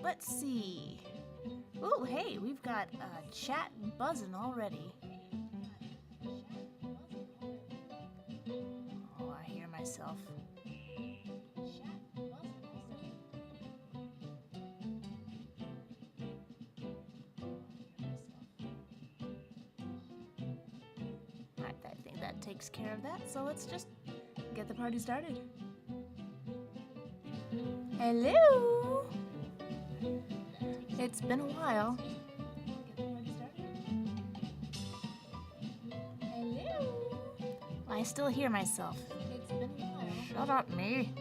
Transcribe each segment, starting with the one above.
let's see. Oh, hey, we've got chat buzzing already. Oh, I hear myself. I think that takes care of that, so let's just get the party started. Hello! It's been a while. Hello! I still hear myself. It's been a while. Shut up, me.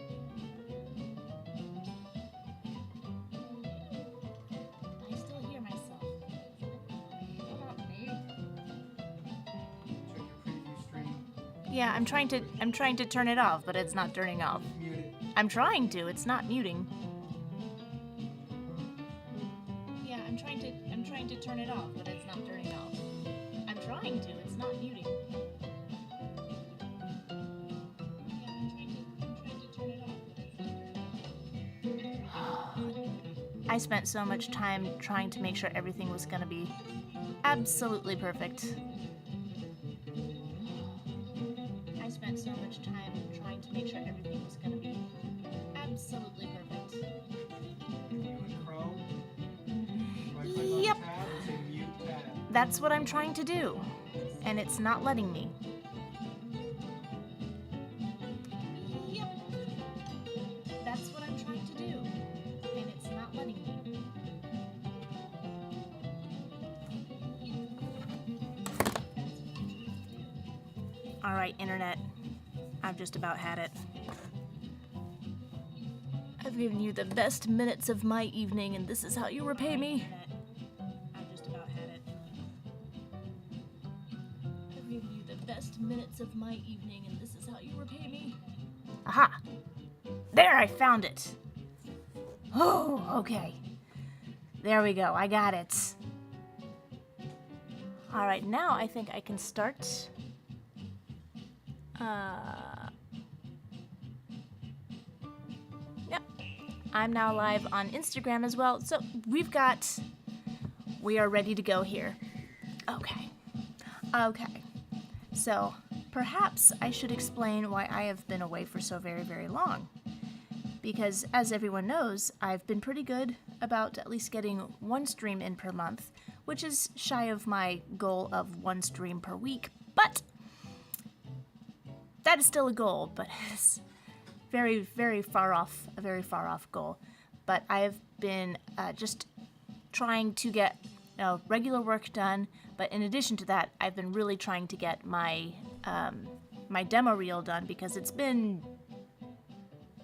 I still hear myself. Shut up, me. Check your preview stream. Yeah, I'm trying to turn it off, but it's not turning off. Mute it. I'm trying to, it's not muting. Yeah, I'm trying to turn it off, but it's not turning off. I'm trying to, it's not muting. Yeah, I'm trying to turn it off, but it's not turning off. I spent so much time trying to make sure everything was gonna be absolutely perfect. I spent so much time trying to make sure everything was gonna be absolutely perfect. You in Chrome? Yep. Tab and say mute tab. That's what I'm trying to do, and it's not letting me. Yep. That's what I'm trying to do, and it's not letting me. All right, internet. I've just about had it. I've given you the best minutes of my evening, and this is how you repay me. I've just about had it. I've given you the best minutes of my evening, and this is how you repay me. Aha! There, I found it. Oh, okay. There we go. I got it. All right, now I think I can start. Yep. I'm now live on Instagram as well, so we are ready to go here. Okay. So, perhaps I should explain why I have been away for so very, very long. Because, as everyone knows, I've been pretty good about at least getting one stream in per month, which is shy of my goal of one stream per week, but that is still a goal, but it's very, very far off, a very far off goal. But I have been just trying to get regular work done, but in addition to that, I've been really trying to get my my demo reel done, because it's been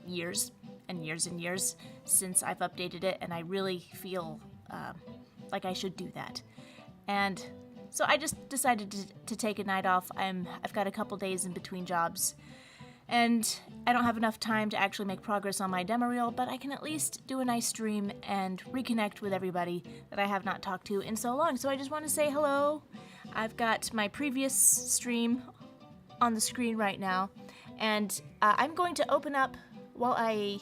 years and years and years since I've updated it, and I really feel like I should do that. And so I just decided to take a night off. I've got a couple days in between jobs, and I don't have enough time to actually make progress on my demo reel, but I can at least do a nice stream and reconnect with everybody that I have not talked to in so long. So I just want to say hello. I've got my previous stream on the screen right now, and I'm going to open up, while I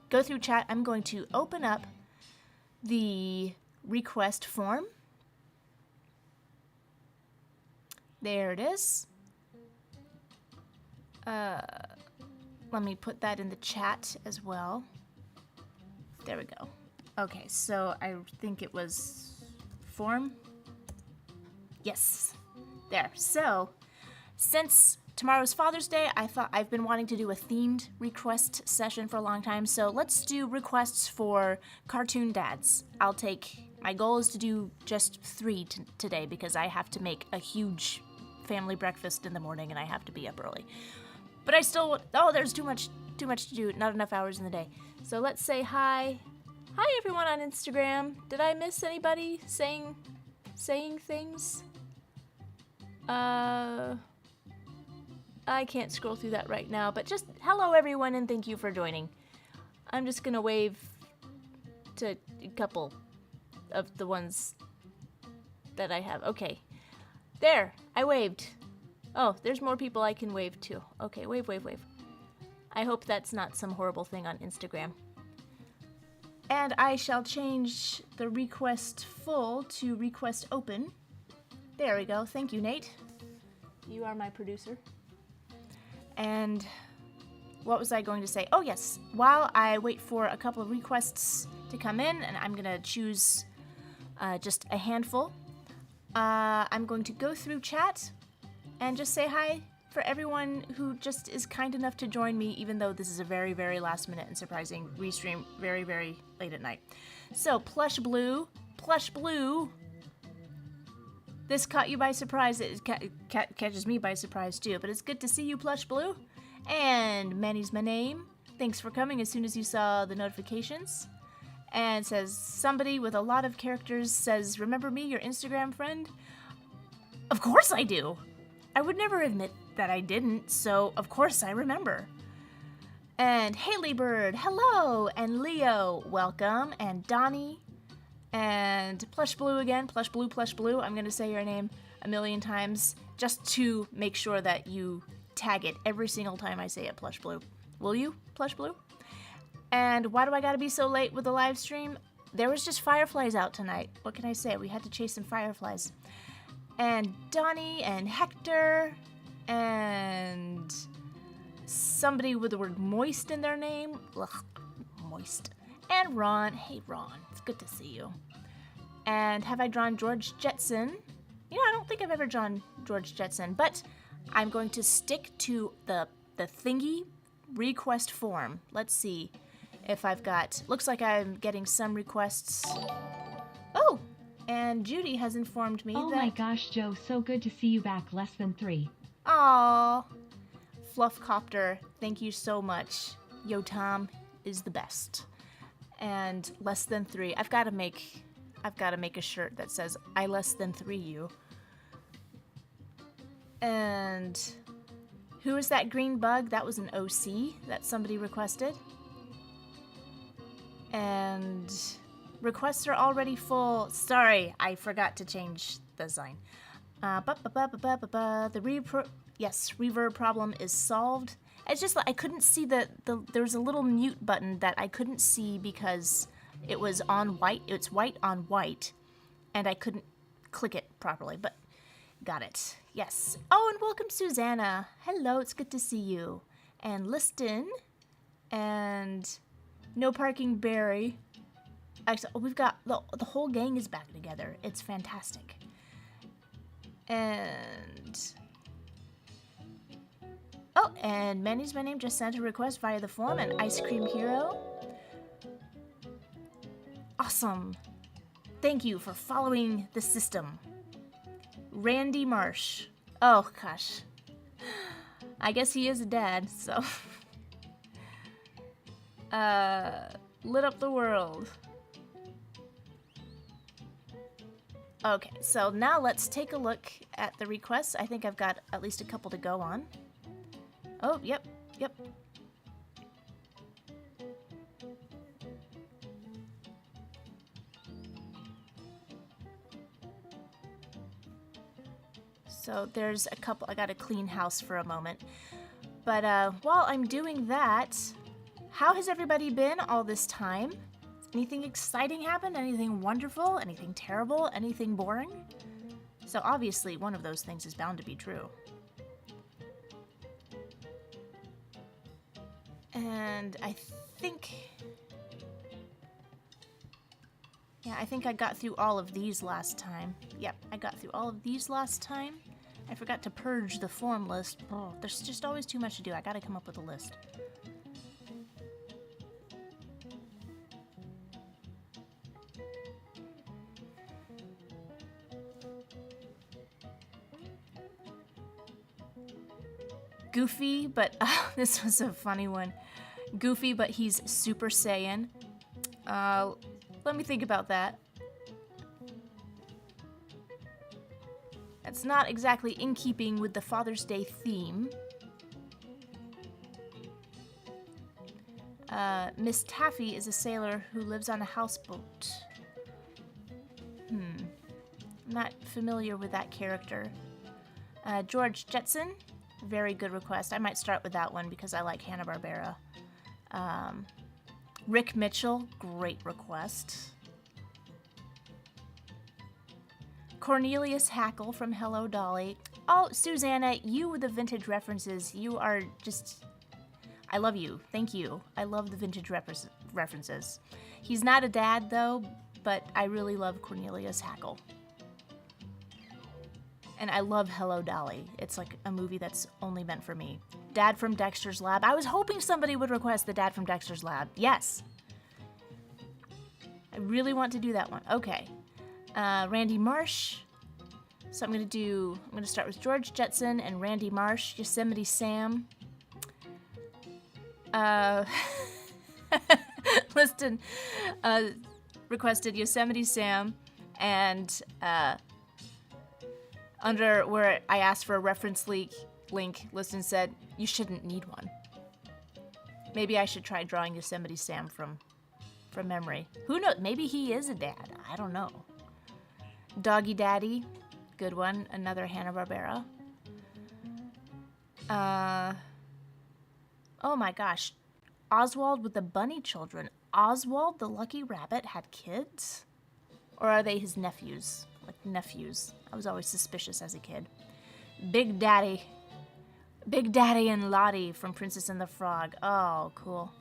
go through chat, I'm going to open up the request form. There it is. Let me put that in the chat as well. There we go. Okay, so I think it was form. Yes, there. So, since tomorrow's Father's Day, I thought I've been wanting to do a themed request session for a long time. So let's do requests for cartoon dads. My goal is to do just 3 today, because I have to make a huge family breakfast in the morning and I have to be up early. But I still, there's too much to do, not enough hours in the day. So let's say hi. Hi everyone on Instagram. Did I miss anybody saying things? I can't scroll through that right now, but just hello everyone and thank you for joining. I'm just gonna wave to a couple of the ones that I have. Okay. There, I waved. Oh, there's more people I can wave to. Okay, wave, wave, wave. I hope that's not some horrible thing on Instagram. And I shall change the request full to request open. There we go. Thank you, Nate. You are my producer. And what was I going to say? Oh, yes. While I wait for a couple of requests to come in, and I'm going to choose just a handful, I'm going to go through chat and just say hi for everyone who just is kind enough to join me, even though this is a very, very last minute and surprising restream very, very late at night. So, Plush Blue, this caught you by surprise. It catches me by surprise too, but it's good to see you, Plush Blue. And Manny's my name. Thanks for coming as soon as you saw the notifications. And says, somebody with a lot of characters says, remember me, your Instagram friend? Of course I do. I would never admit that I didn't, so of course I remember. And Haley Bird, hello! And Leo, welcome. And Donnie. And Plush Blue again, Plush Blue. I'm going to say your name a million times just to make sure that you tag it every single time I say it, Plush Blue. Will you, Plush Blue? And why do I gotta be so late with the live stream? There was just fireflies out tonight. What can I say? We had to chase some fireflies. And Donnie and Hector and somebody with the word moist in their name. Ugh, moist. And Ron. Hey, Ron. It's good to see you. And have I drawn George Jetson? You know, I don't think I've ever drawn George Jetson, but I'm going to stick to the thingy request form. Let's see if I've got... Looks like I'm getting some requests. Oh! And Judy has informed me that... Oh my gosh, Joe, so good to see you back. Less than 3. Aww. Fluffcopter, thank you so much. Yo Tom is the best. And less than 3. I've got to make a shirt that says I less than 3 you. And who is that green bug? That was an OC that somebody requested. And requests are already full. Sorry, I forgot to change the sign. The reverb problem is solved. It's just like I couldn't see there was a little mute button that I couldn't see because it was on white. It's white on white, and I couldn't click it properly. But got it. Yes. Oh, and welcome, Susanna. Hello, it's good to see you. And Liston, and No Parking Barry. Actually, we've got the whole gang is back together. It's fantastic. And oh, and Manny's my name just sent a request via the form, and Ice Cream Hero. Awesome. Thank you for following the system. Randy Marsh. Oh, gosh. I guess he is a dad, so. Lit up the world. Okay, so now let's take a look at the requests. I think I've got at least a couple to go on. Oh, yep. So there's a couple. I gotta clean house for a moment. But while I'm doing that, how has everybody been all this time? Anything exciting happened? Anything wonderful? Anything terrible? Anything boring? So obviously one of those things is bound to be true. And I think I got through all of these last time. Yep, I got through all of these last time. I forgot to purge the form list. Oh, there's just always too much to do. I gotta come up with a list. Goofy, but this was a funny one. Goofy, but he's Super Saiyan. Let me think about that. That's not exactly in keeping with the Father's Day theme. Miss Taffy is a sailor who lives on a houseboat. I'm not familiar with that character. George Jetson. Very good request. I might start with that one because I like Hanna-Barbera. Rick Mitchell, great request. Cornelius Hackle from Hello Dolly. Oh, Susanna, you with the vintage references. You are just... I love you. Thank you. I love the vintage references. He's not a dad, though, but I really love Cornelius Hackle. And I love Hello Dolly. It's like a movie that's only meant for me. Dad from Dexter's Lab. I was hoping somebody would request the Dad from Dexter's Lab. Yes. I really want to do that one. Okay. Randy Marsh. So I'm going to start with George Jetson and Randy Marsh. Yosemite Sam. Liston requested Yosemite Sam, and under where I asked for a reference link, Liston said, you shouldn't need one. Maybe I should try drawing Yosemite Sam from memory. Who knows? Maybe he is a dad. I don't know. Doggy Daddy. Good one. Another Hanna-Barbera. Oh my gosh. Oswald with the Bunny Children. Oswald the Lucky Rabbit had kids? Or are they his nephews? Like nephews. I was always suspicious as a kid. Big Daddy. Big Daddy and Lottie from Princess and the Frog. Oh, cool.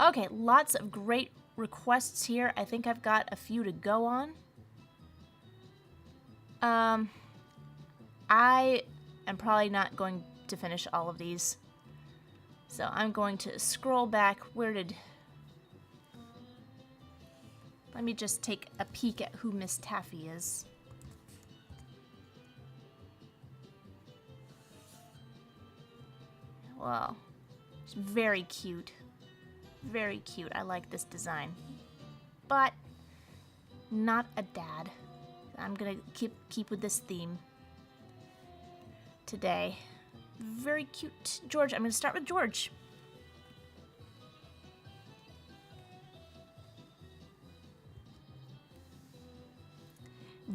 Okay, lots of great requests here. I think I've got a few to go on. I am probably not going to finish all of these. So I'm going to scroll back. Let me just take a peek at who Miss Taffy is. Well, it's very cute. Very cute. I like this design. But not a dad. I'm gonna keep with this theme today. Very cute. George, I'm gonna start with George.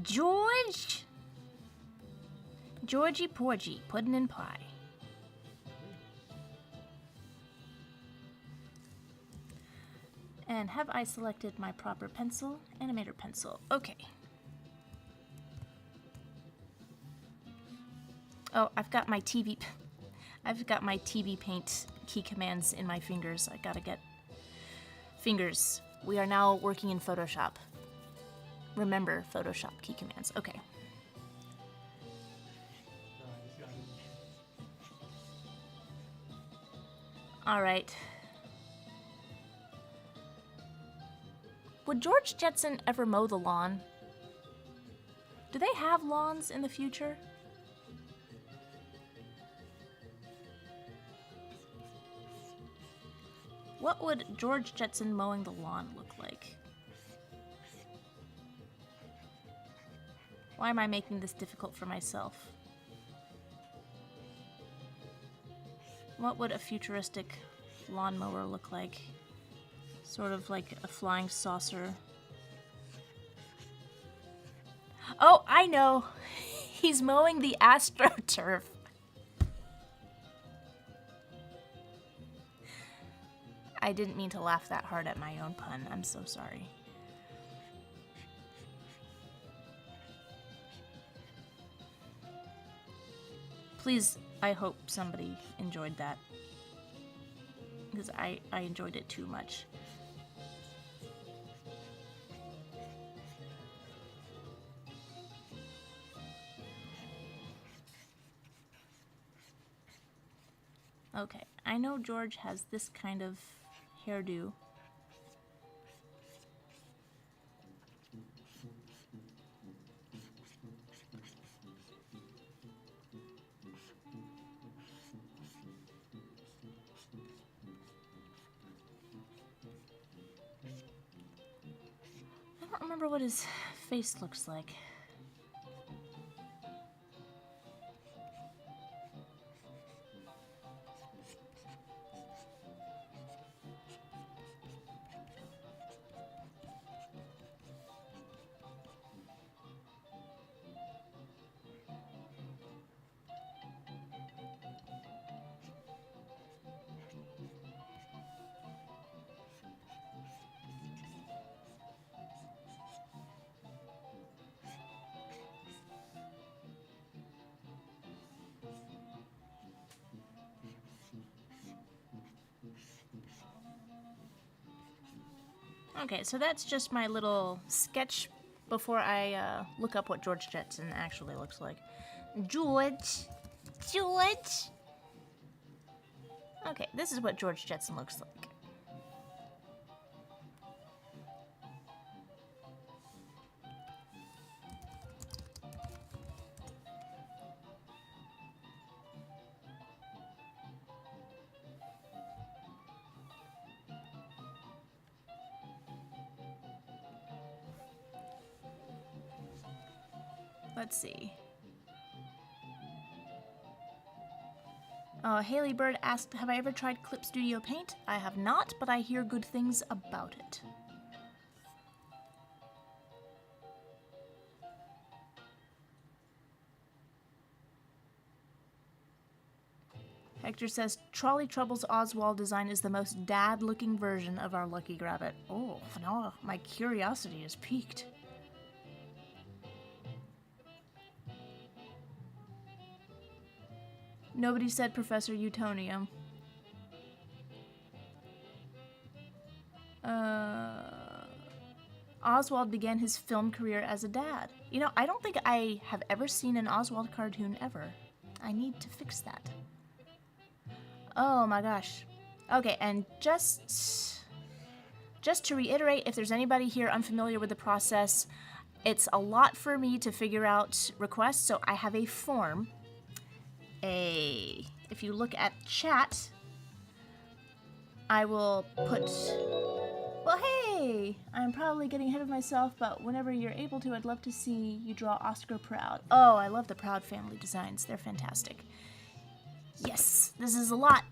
George! Georgie Porgy, puddin' and pie. And have I selected my proper pencil? Animator pencil. Okay. Oh, I've got my TV Paint key commands in my fingers. I gotta get fingers. We are now working in Photoshop. Remember Photoshop key commands. Okay. All right. Would George Jetson ever mow the lawn? Do they have lawns in the future? What would George Jetson mowing the lawn look like? Why am I making this difficult for myself? What would a futuristic lawnmower look like? Sort of like a flying saucer. Oh, I know! He's mowing the AstroTurf. I didn't mean to laugh that hard at my own pun. I'm so sorry. Please, I hope somebody enjoyed that. Because I enjoyed it too much. Okay, I know George has this kind of hairdo. I don't remember what his face looks like. Okay, so that's just my little sketch before I look up what George Jetson actually looks like. George! George! Okay, this is what George Jetson looks like. Let's see. Haley Bird asked, have I ever tried Clip Studio Paint? I have not, but I hear good things about it. Hector says, Trolley Trouble's Oswald design is the most dad-looking version of our Lucky Grabbit. Oh, now my curiosity is piqued. Nobody said Professor Utonium. Oswald began his film career as a dad. You know, I don't think I have ever seen an Oswald cartoon ever. I need to fix that. Oh my gosh. Okay, and just to reiterate, if there's anybody here unfamiliar with the process, it's a lot for me to figure out requests, so I have a form. If you look at chat, I will put, well, hey, I'm probably getting ahead of myself, but whenever you're able to, I'd love to see you draw Oscar Proud. Oh, I love the Proud family designs. They're fantastic. Yes, this is a lot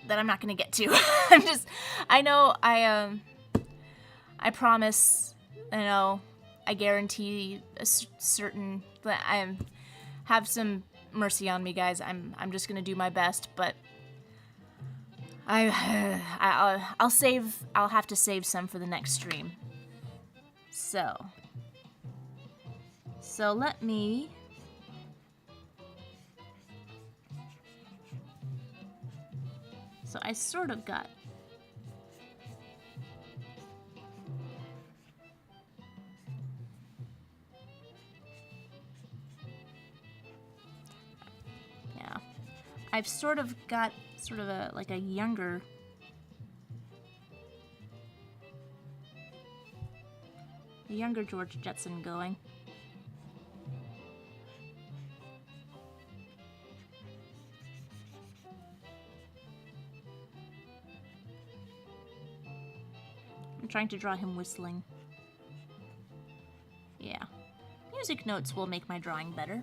that I'm not going to get to. I promise, I guarantee a certain, that have some mercy on me, guys. I'm just gonna do my best, but I'll have to save some for the next stream. So let me I sort of got I've sort of got a younger George Jetson going. I'm trying to draw him whistling. Yeah. Music notes will make my drawing better.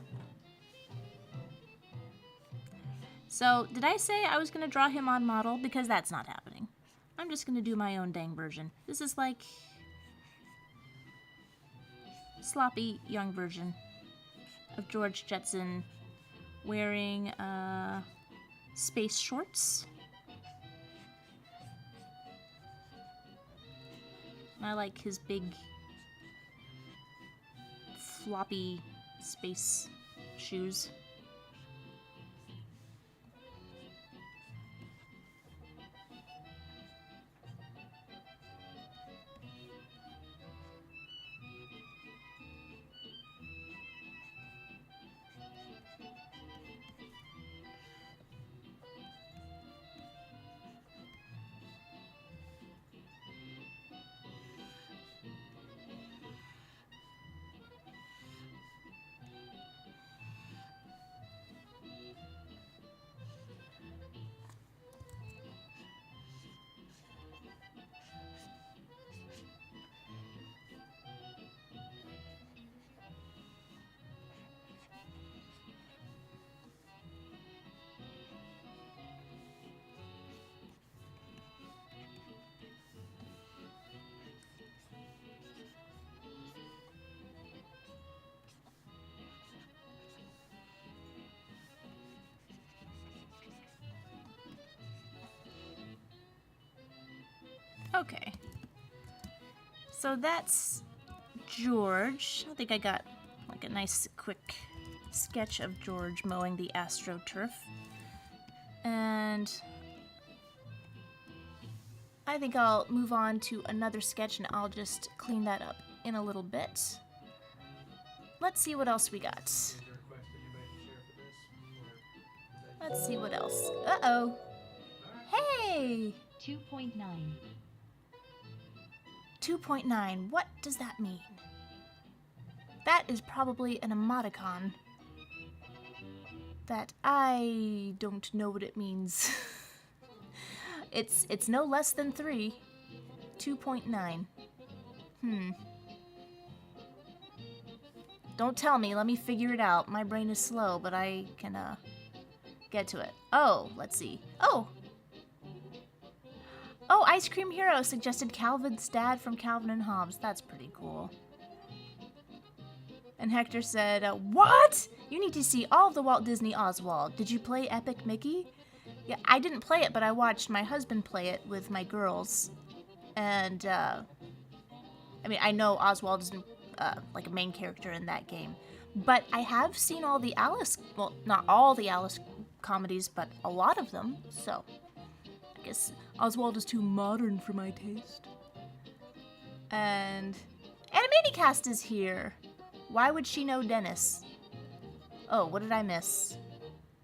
So, did I say I was going to draw him on model? Because that's not happening. I'm just going to do my own dang version. This is like sloppy young version of George Jetson wearing space shorts. I like his big floppy space shoes. Okay. So that's George. I think I got like a nice quick sketch of George mowing the AstroTurf. And I think I'll move on to another sketch and I'll just clean that up in a little bit. Let's see what else we got. Is there a request anybody to share for this? Or is that Let's see what else. Uh-oh. Hey! 2.9. 2.9. What does that mean? That is probably an emoticon that I don't know what it means. It's no less than 3. 2.9. Don't tell me, let me figure it out. My brain is slow, but I can get to it. Oh, let's see. Oh, Ice Cream Hero suggested Calvin's dad from Calvin and Hobbes. That's pretty cool. And Hector said, what? You need to see all of the Walt Disney Oswald. Did you play Epic Mickey? Yeah, I didn't play it, but I watched my husband play it with my girls. And, I mean, I know Oswald isn't, like a main character in that game. But I have seen all the Alice, well, not all the Alice comedies, but a lot of them, so I guess Oswald is too modern for my taste. And Animaticast is here. Why would she know Dennis? Oh, what did I miss?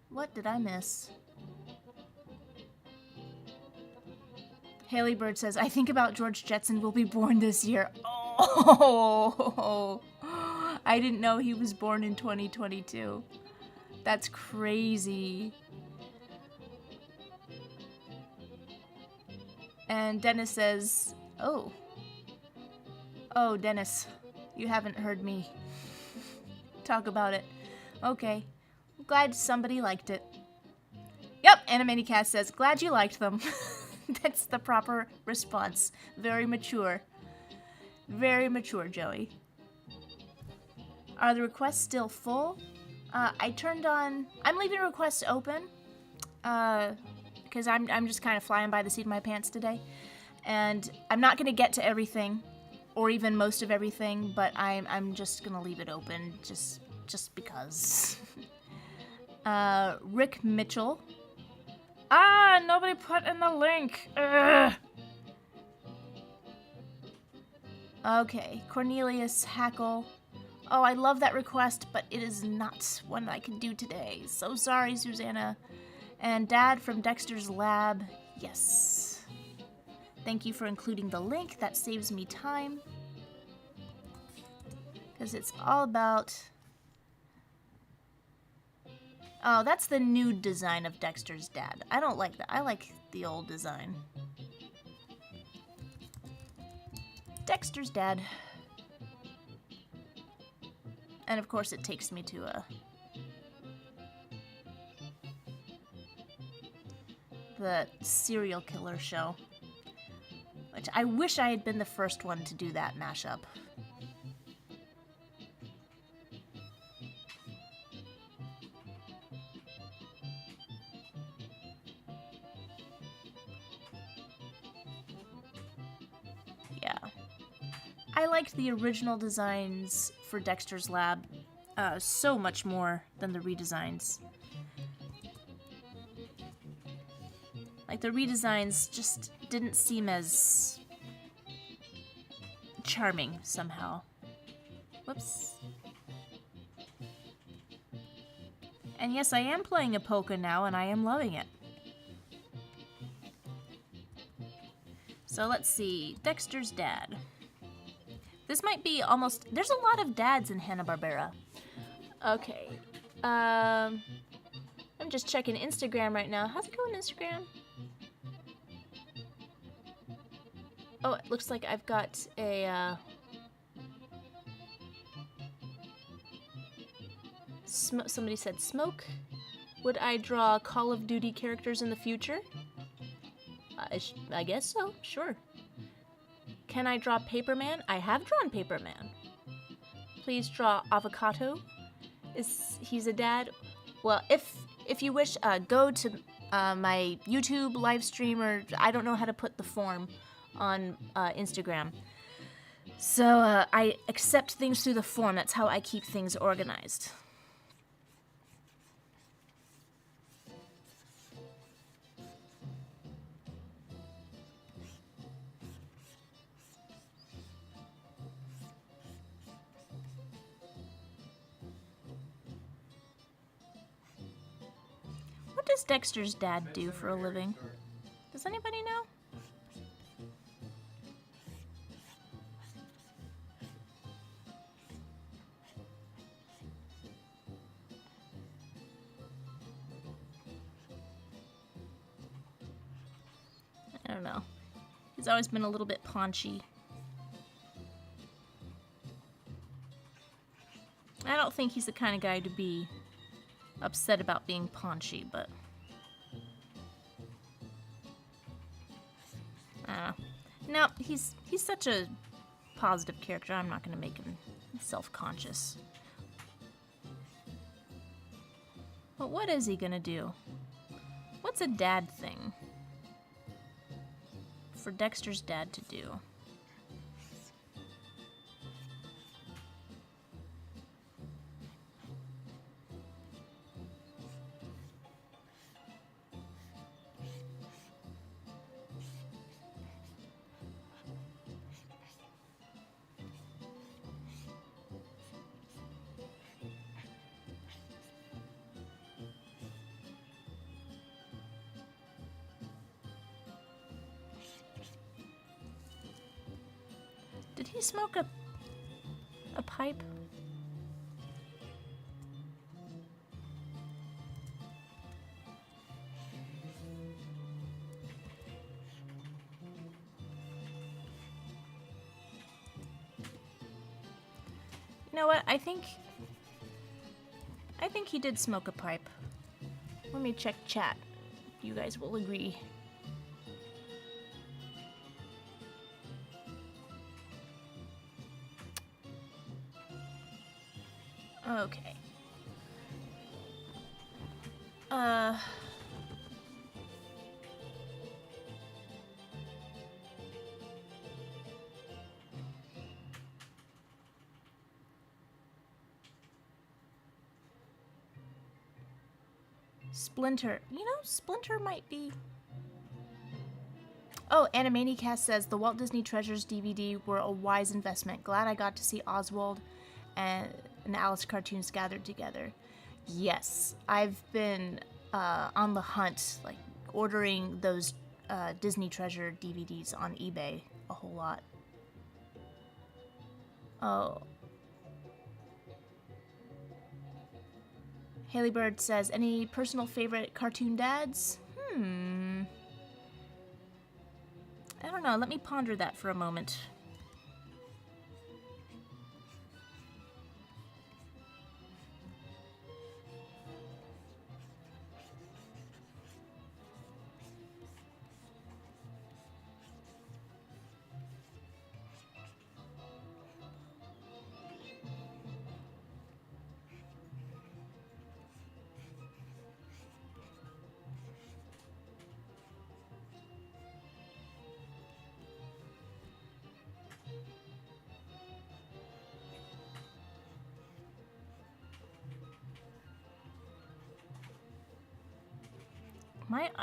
What did I miss? Haley Bird says, I think about George Jetson will be born this year. Oh, I didn't know he was born in 2022. That's crazy. And Dennis says, oh, Dennis, you haven't heard me talk about it. Okay, I'm glad somebody liked it. Yep, Animaticast says, glad you liked them. That's the proper response. Very mature. Very mature, Joey. Are the requests still full? I turned on... I'm leaving requests open. Because I'm just kind of flying by the seat of my pants today. And I'm not going to get to everything. Or even most of everything. But I'm just going to leave it open. Just because. Rick Mitchell. Nobody put in the link. Ugh. Okay, Cornelius Hackle. Oh, I love that request, but it is not one I can do today. So sorry, Susanna. And Dad from Dexter's Lab. Yes. Thank you for including the link. That saves me time. Because it's all about... Oh, that's the new design of Dexter's dad. I don't like that. I like the old design. Dexter's dad. And of course it takes me to the serial killer show. Which I wish I had been the first one to do that mashup. I liked the original designs for Dexter's Lab so much more than the redesigns. Like, the redesigns just didn't seem as charming somehow. Whoops. And yes, I am playing a polka now, and I am loving it. So let's see. Dexter's dad. This might be almost... There's a lot of dads in Hanna-Barbera. Okay. I'm just checking Instagram right now. How's it going, Instagram? Oh, it looks like I've got a... Somebody said smoke. Would I draw Call of Duty characters in the future? I guess so, sure. Can I draw Paperman? I have drawn Paperman. Please draw Avocado. He's a dad? Well, if you wish, go to my YouTube live stream, or I don't know how to put the form on Instagram. So I accept things through the form. That's how I keep things organized. does Dexter's dad do for a living? Does anybody know? I don't know. He's always been a little bit paunchy. I don't think he's the kind of guy to be upset about being paunchy, but no, he's such a positive character. I'm not going to make him self-conscious. But what is he going to do? What's a dad thing for Dexter's dad to do? Did he smoke a pipe? You know what? I think he did smoke a pipe. Let me check chat. You guys will agree. Okay. Splinter. You know, Splinter might be... Oh, Animaniacast says, the Walt Disney Treasures DVD were a wise investment. Glad I got to see Oswald and Alice cartoons gathered together. Yes, I've been on the hunt, like ordering those Disney Treasure DVDs on eBay a whole lot. Oh. Haley Bird says, any personal favorite cartoon dads? I don't know. Let me ponder that for a moment.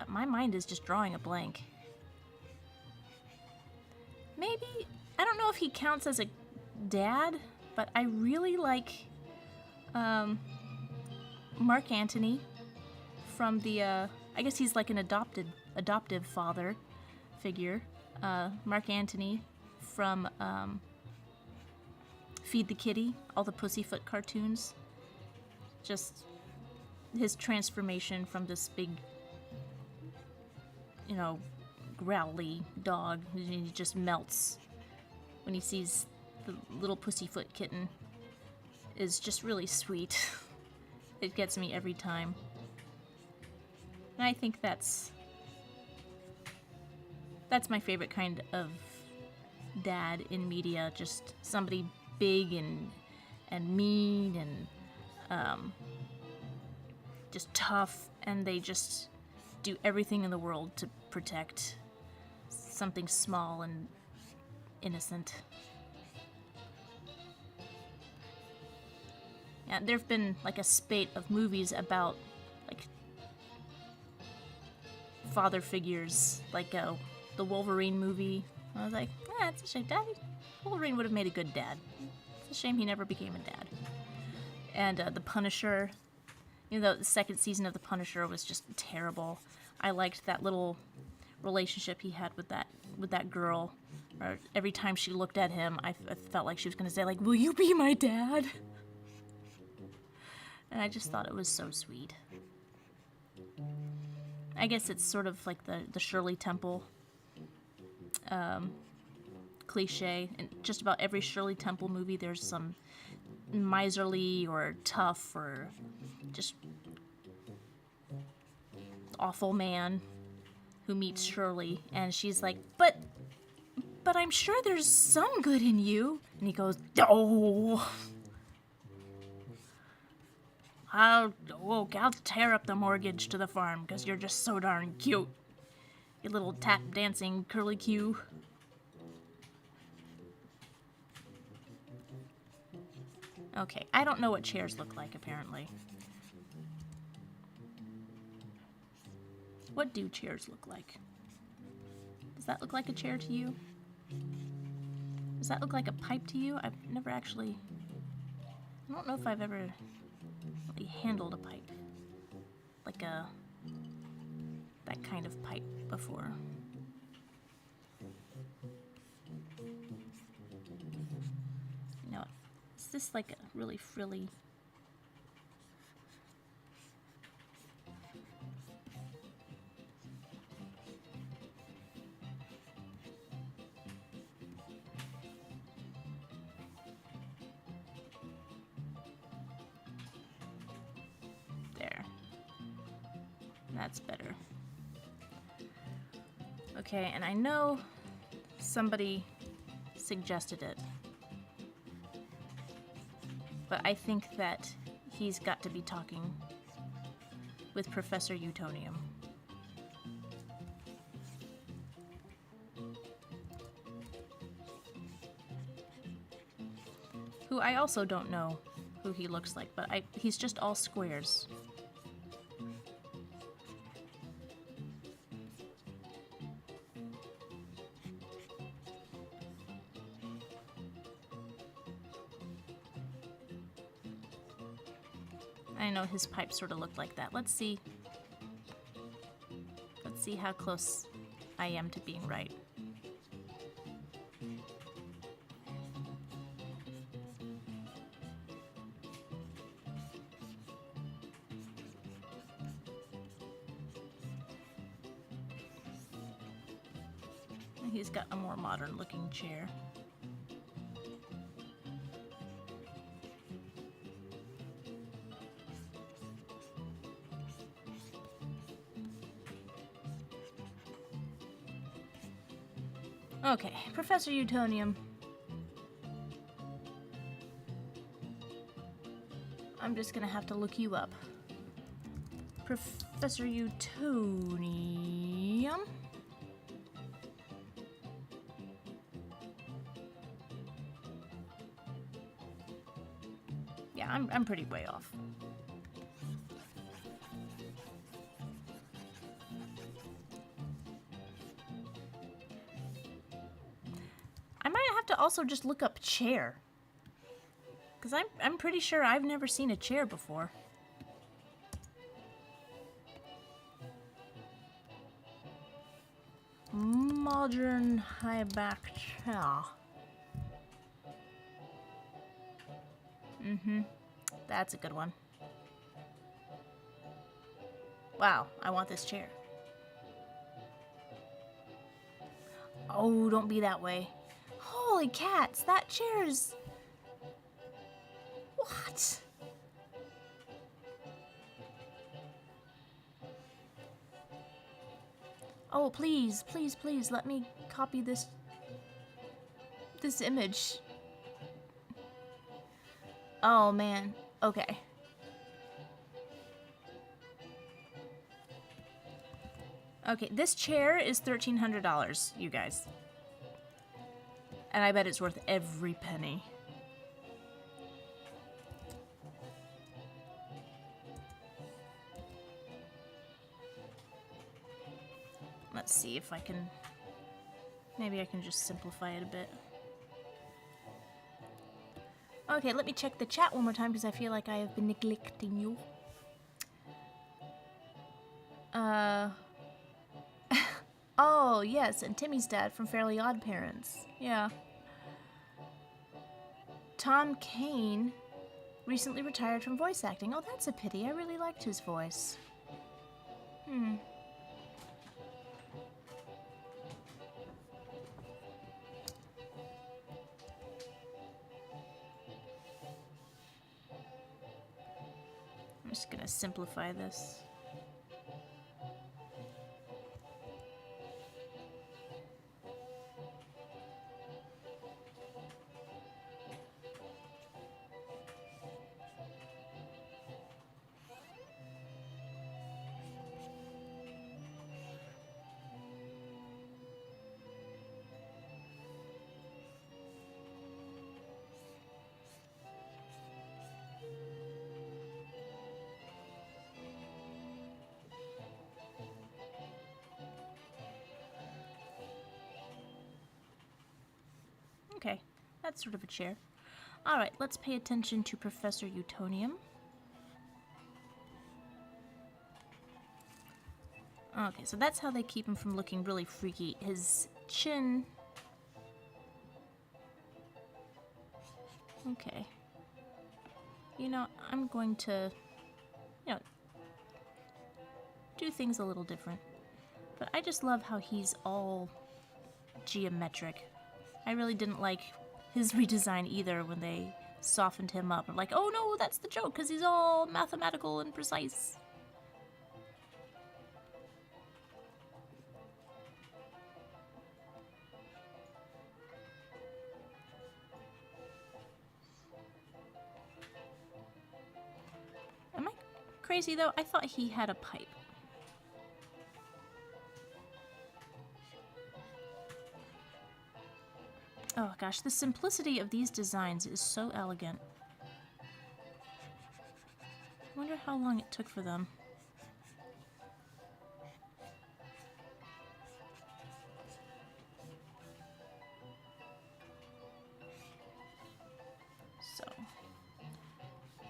My mind is just drawing a blank. Maybe, I don't know if he counts as a dad, but I really like Mark Antony from the, I guess he's like an adoptive father figure. Mark Antony from Feed the Kitty, all the Pussyfoot cartoons. Just his transformation from this big, you know, growly dog, and he just melts when he sees the little pussyfoot kitten, is just really sweet. It gets me every time. And I think that's my favorite kind of dad in media, just somebody big and mean and just tough, and they just do everything in the world to protect something small and innocent. Yeah, there've been like a spate of movies about like father figures, like the Wolverine movie. I was like, it's a shame. Wolverine would have made a good dad. It's a shame he never became a dad. And The Punisher. Even though the second season of The Punisher was just terrible, I liked that little relationship he had with that girl. Or every time she looked at him, I felt like she was going to say, like, "Will you be my dad?" And I just thought it was so sweet. I guess it's sort of like the Shirley Temple cliche. In just about every Shirley Temple movie, there's some miserly or tough or just awful man who meets Shirley, and she's like, but I'm sure there's some good in you. And he goes, "Oh, I'll tear up the mortgage to the farm because you're just so darn cute. You little tap dancing curly Q." Okay, I don't know what chairs look like, apparently. What do chairs look like? Does that look like a chair to you? Does that look like a pipe to you? I've never actually... I don't know if I've ever really handled a pipe. Like that kind of pipe before. You know, is this like a really frilly... That's better. Okay, and I know somebody suggested it, but I think that he's got to be talking with Professor Utonium. Who I also don't know who he looks like, but he's just all squares. I know his pipe sort of looked like that. Let's see how close I am to being right. He's got a more modern looking chair. Okay, Professor Utonium. I'm just gonna have to look you up. Professor Utonium. Yeah, I'm pretty way off. I might have to also just look up chair, because I'm pretty sure I've never seen a chair before. Modern high back chair. That's a good one. Wow, I want this chair. Oh, don't be that way. Holy cats, that chair is... What? Oh, please, please, please, let me copy this image. Oh, man. Okay. Okay, this chair is $1,300, you guys. And I bet it's worth every penny. Let's see if I can... Maybe I can just simplify it a bit. Okay, let me check the chat one more time because I feel like I have been neglecting you. Oh, yes, and Timmy's dad from Fairly Odd Parents. Yeah. Tom Kane recently retired from voice acting. Oh, that's a pity. I really liked his voice. I'm just gonna simplify this. Okay, that's sort of a chair. Alright, let's pay attention to Professor Utonium. Okay, so that's how they keep him from looking really freaky. His chin... Okay. You know, I'm going to, do things a little different. But I just love how he's all geometric. I really didn't like his redesign either when they softened him up. I'm like, oh no, that's the joke, because he's all mathematical and precise. Am I crazy though? I thought he had a pipe. Oh gosh, the simplicity of these designs is so elegant. I wonder how long it took for them. So,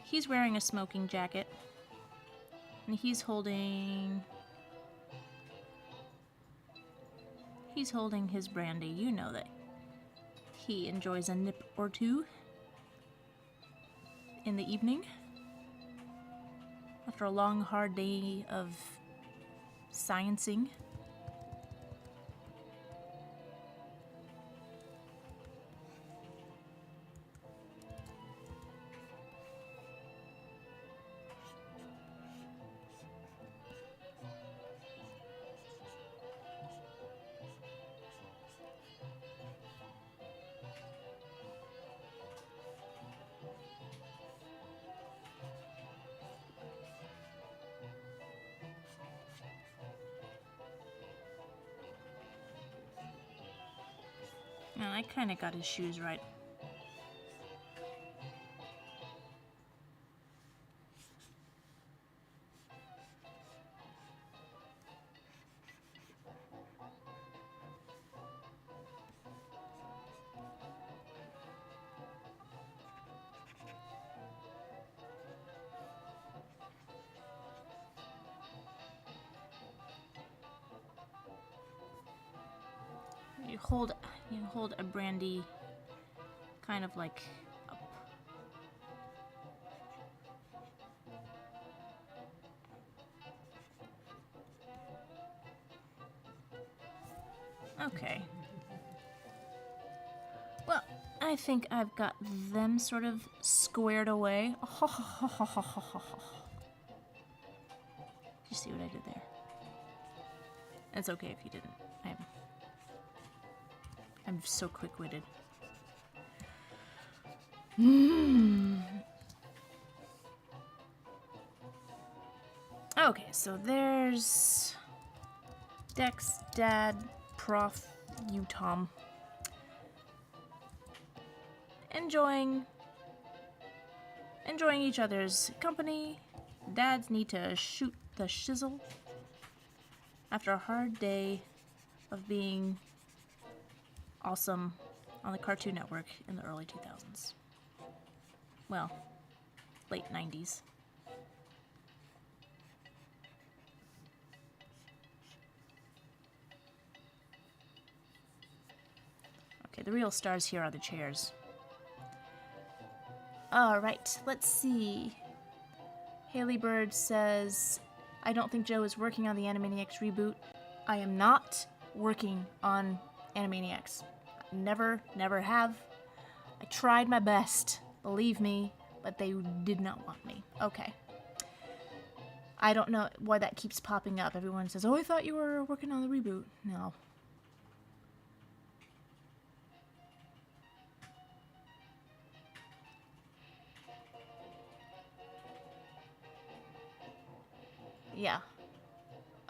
he's wearing a smoking jacket, and he's holding his brandy. You know that he enjoys a nip or two in the evening after a long, hard day of sciencing. Now, I kind of got his shoes right. You hold a brandy kind of like up. Okay. Well, I think I've got them sort of squared away. Did you see what I did there? It's okay if you didn't. I'm so quick-witted. Okay, so there's Dex, Dad, Prof, Utom. Enjoying each other's company. Dads need to shoot the shizzle after a hard day of being awesome on the Cartoon Network in the early 2000s. Well, late 90s. Okay, the real stars here are the chairs. Alright, let's see. Haley Bird says, I don't think Joe is working on the Animaniacs reboot. I am not working on Animaniacs. Never have. I tried my best, believe me, but they did not want me. Okay. I don't know why that keeps popping up. Everyone says, oh, I thought you were working on the reboot. No. Yeah.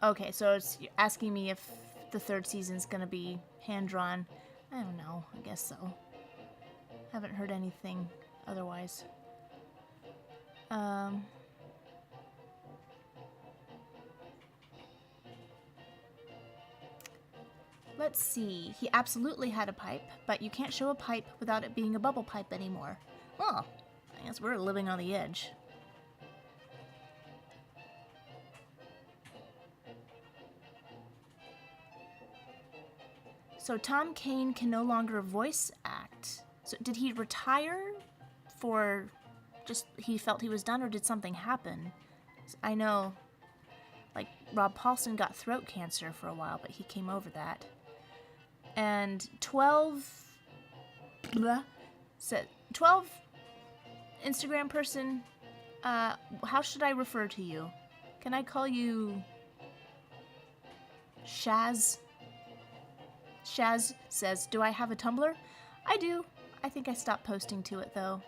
Okay, so it's asking me if the third season's gonna be hand-drawn. I don't know. I guess so. Haven't heard anything otherwise. Let's see. He absolutely had a pipe, but you can't show a pipe without it being a bubble pipe anymore. Well, I guess we're living on the edge. So Tom Kane can no longer voice act. So did he retire for just he felt he was done, or did something happen? I know, like, Rob Paulson got throat cancer for a while, but he came over that. And 12 Instagram person, how should I refer to you? Can I call you Shaz? Shaz says, do I have a Tumblr? I do. I think I stopped posting to it, though.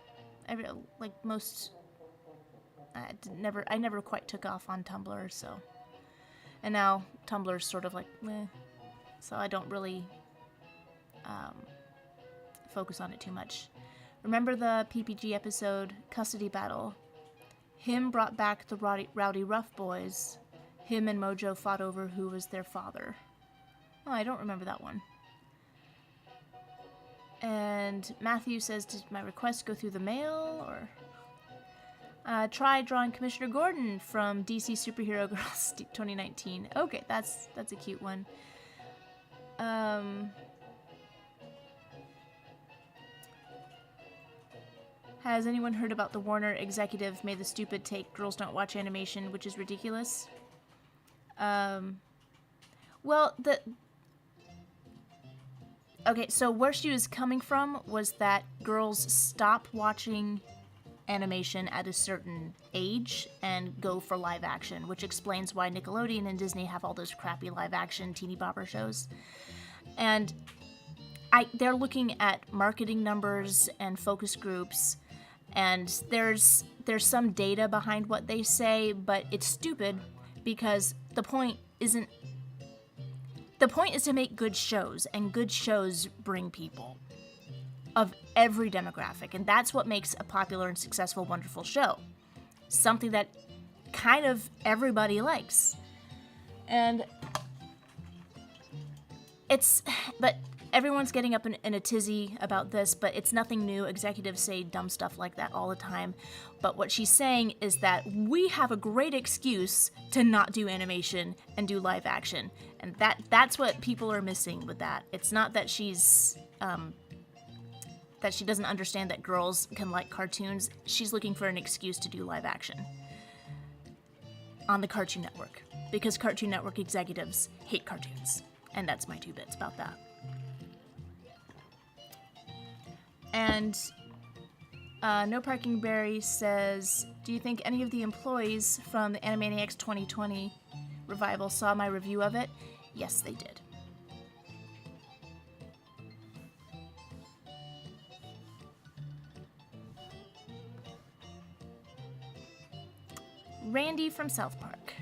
I never quite took off on Tumblr, so. And now Tumblr's sort of like, meh. So I don't really focus on it too much. Remember the PPG episode, Custody Battle? Him brought back the Rowdy Rough Boys. Him and Mojo fought over who was their father. Oh, I don't remember that one. And Matthew says, did my request go through the mail, or... try drawing Commissioner Gordon from DC Superhero Girls 2019. Okay, that's a cute one. Has anyone heard about the Warner executive made the stupid take girls don't watch animation, which is ridiculous? Well, okay, so where she was coming from was that girls stop watching animation at a certain age and go for live action, which explains why Nickelodeon and Disney have all those crappy live action teeny bopper shows. And they're looking at marketing numbers and focus groups, and there's some data behind what they say, but it's stupid because the point is to make good shows, and good shows bring people of every demographic, and that's what makes a popular and successful, wonderful show. Something that kind of everybody likes. And but everyone's getting up in a tizzy about this, but it's nothing new. Executives say dumb stuff like that all the time. But what she's saying is that we have a great excuse to not do animation and do live action. And that's what people are missing with that. It's not that she's... that she doesn't understand that girls can like cartoons. She's looking for an excuse to do live action on the Cartoon Network, because Cartoon Network executives hate cartoons. And that's my 2 bits about that. And No Parking Berry says, do you think any of the employees from the Animaniacs 2020 revival saw my review of it? Yes, they did. Randy from South Park.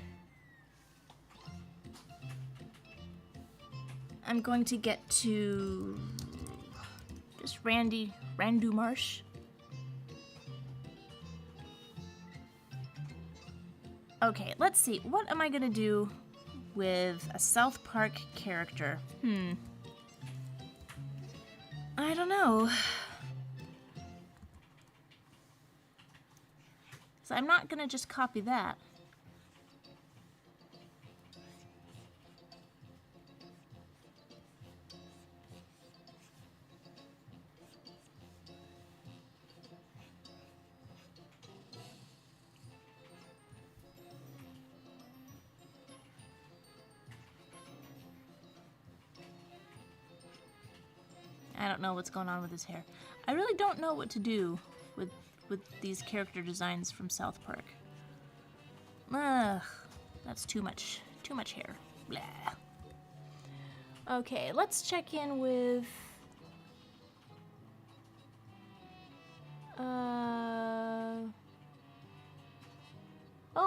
I'm going to get to just Randu Marsh. Okay, let's see. What am I going to do with a South Park character? I don't know. So I'm not going to just copy that. I don't know what's going on with his hair. I really don't know what to do with these character designs from South Park. Ugh, that's too much hair. Blah. Okay, let's check in with... Oh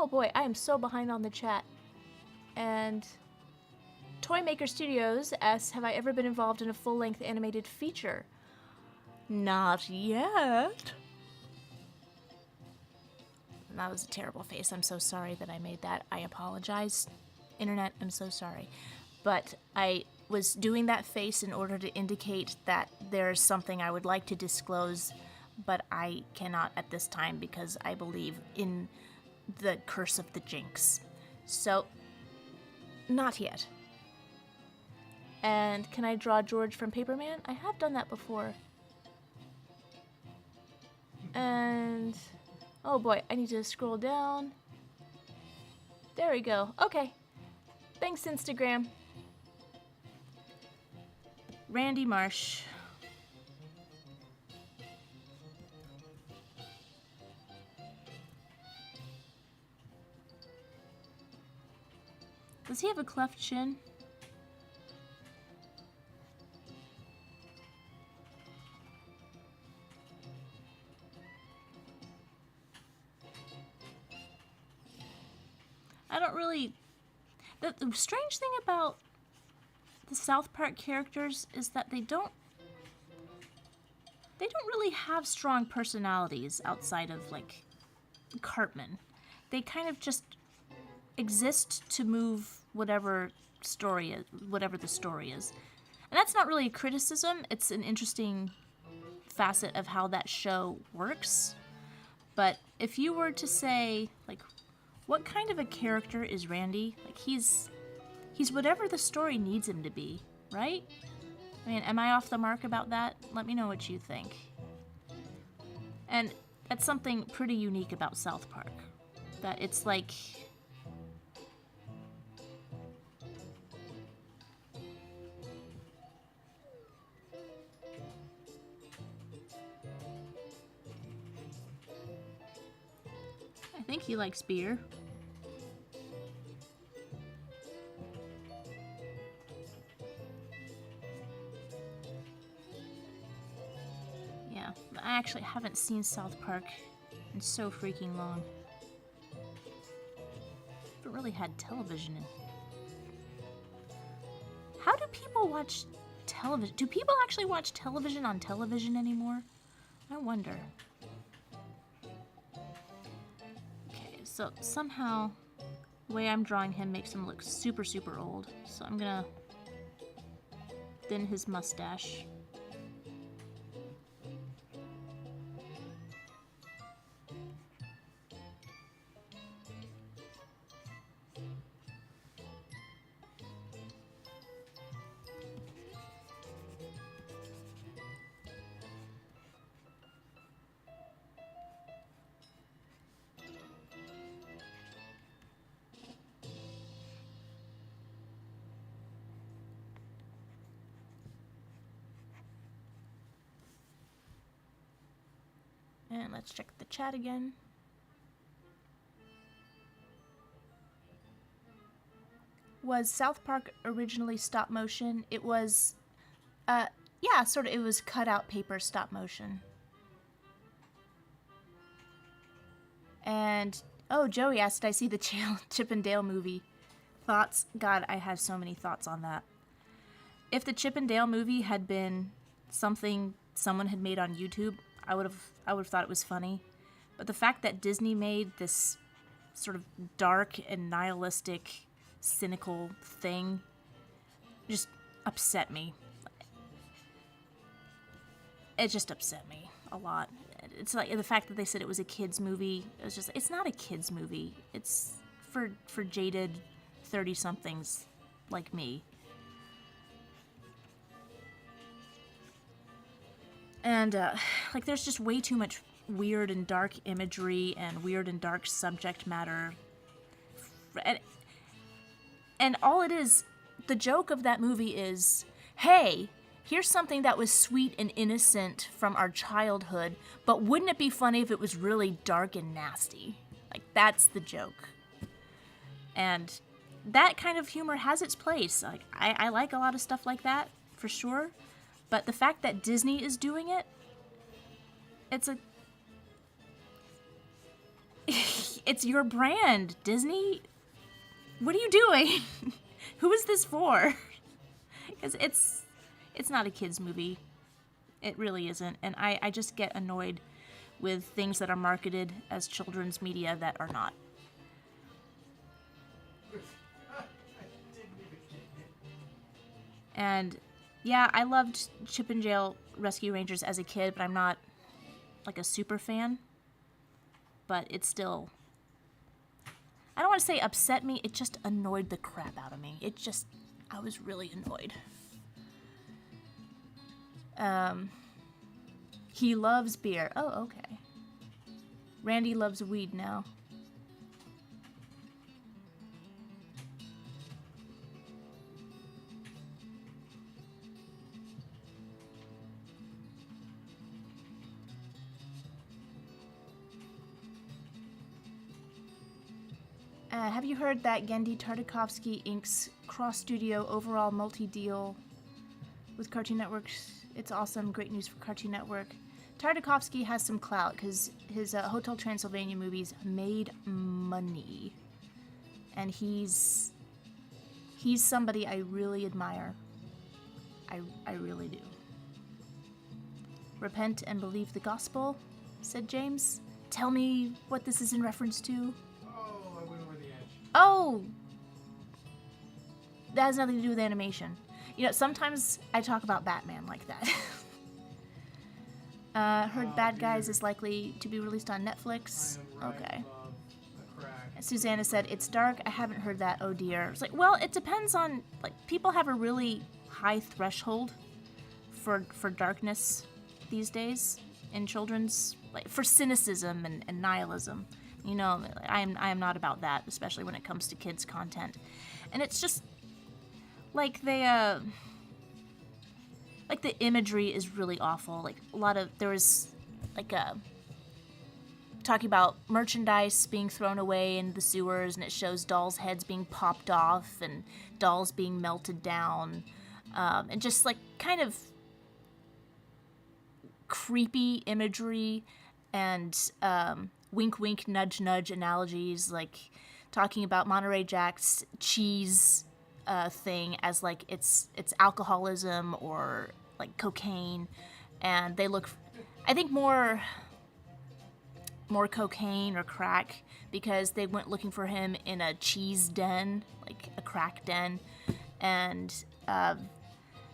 boy, I am so behind on the chat. And Toymaker Studios asks, have I ever been involved in a full-length animated feature? Not yet. That was a terrible face. I'm so sorry that I made that. I apologize. Internet, I'm so sorry. But I was doing that face in order to indicate that there's something I would like to disclose, but I cannot at this time because I believe in the curse of the jinx. So, not yet. And can I draw George from Paperman? I have done that before. And... oh boy, I need to scroll down. There we go. Okay. Thanks, Instagram. Randy Marsh. Does he have a cleft chin? I don't really... The strange thing about the South Park characters is that they don't really have strong personalities outside of, like, Cartman. They kind of just exist to move whatever the story is. And that's not really a criticism, it's an interesting facet of how that show works. But if you were to say, like, what kind of a character is Randy? Like, he's whatever the story needs him to be, right? I mean, am I off the mark about that? Let me know what you think. And that's something pretty unique about South Park. That it's like... I think he likes beer. Yeah, I actually haven't seen South Park in so freaking long. Haven't really had television in. How do people watch television? Do people actually watch television on television anymore? I wonder. So somehow, the way I'm drawing him makes him look super, super old. So I'm gonna thin his mustache. And let's check the chat again. Was South Park originally stop motion? It was, yeah, sort of, it was cut out paper stop motion. And, oh, Joey asked, did I see the Chip and Dale movie? Thoughts? God, I have so many thoughts on that. If the Chip and Dale movie had been something someone had made on YouTube, I would have thought it was funny. But the fact that Disney made this sort of dark and nihilistic, cynical thing just upset me. It just upset me a lot. It's like the fact that they said it was a kids movie. It's not a kids movie. It's for jaded 30-somethings like me. And, like, there's just way too much weird and dark imagery and weird and dark subject matter. And all it is, the joke of that movie is, hey, here's something that was sweet and innocent from our childhood, but wouldn't it be funny if it was really dark and nasty? Like, that's the joke. And that kind of humor has its place. Like, I like a lot of stuff like that, for sure. But the fact that Disney is doing it, it's your brand, Disney. What are you doing? Who is this for? Because it's not a kid's movie. It really isn't. And I just get annoyed with things that are marketed as children's media that are not. And yeah, I loved Chip and Dale Rescue Rangers as a kid, but I'm not like a super fan. But it still, I don't want to say upset me, it just annoyed the crap out of me. I was really annoyed. He loves beer. Oh, okay. Randy loves weed now. Have you heard that Gendy Tartakovsky inks cross-studio overall multi-deal with Cartoon Network? It's awesome. Great news for Cartoon Network. Tartakovsky has some clout because his Hotel Transylvania movies made money. And he's somebody I really admire. I really do. Repent and believe the gospel, said James. Tell me what this is in reference to. Oh! That has nothing to do with animation. You know, sometimes I talk about Batman like that. Heard Bad Guys is likely to be released on Netflix. Okay. Susanna said, it's dark. I haven't heard that. Oh dear. It's like, well, it depends on, like, people have a really high threshold for darkness these days in children's, like, for cynicism and nihilism. You know, I am not about that, especially when it comes to kids' content. And it's just, like, the imagery is really awful. Like, there was, like, talking about merchandise being thrown away in the sewers, and it shows dolls' heads being popped off and dolls being melted down. And just, like, kind of creepy imagery and, wink, wink, nudge, nudge analogies, like talking about Monterey Jack's cheese thing as like it's alcoholism or like cocaine, and they look, I think more cocaine or crack because they went looking for him in a cheese den, like a crack den, and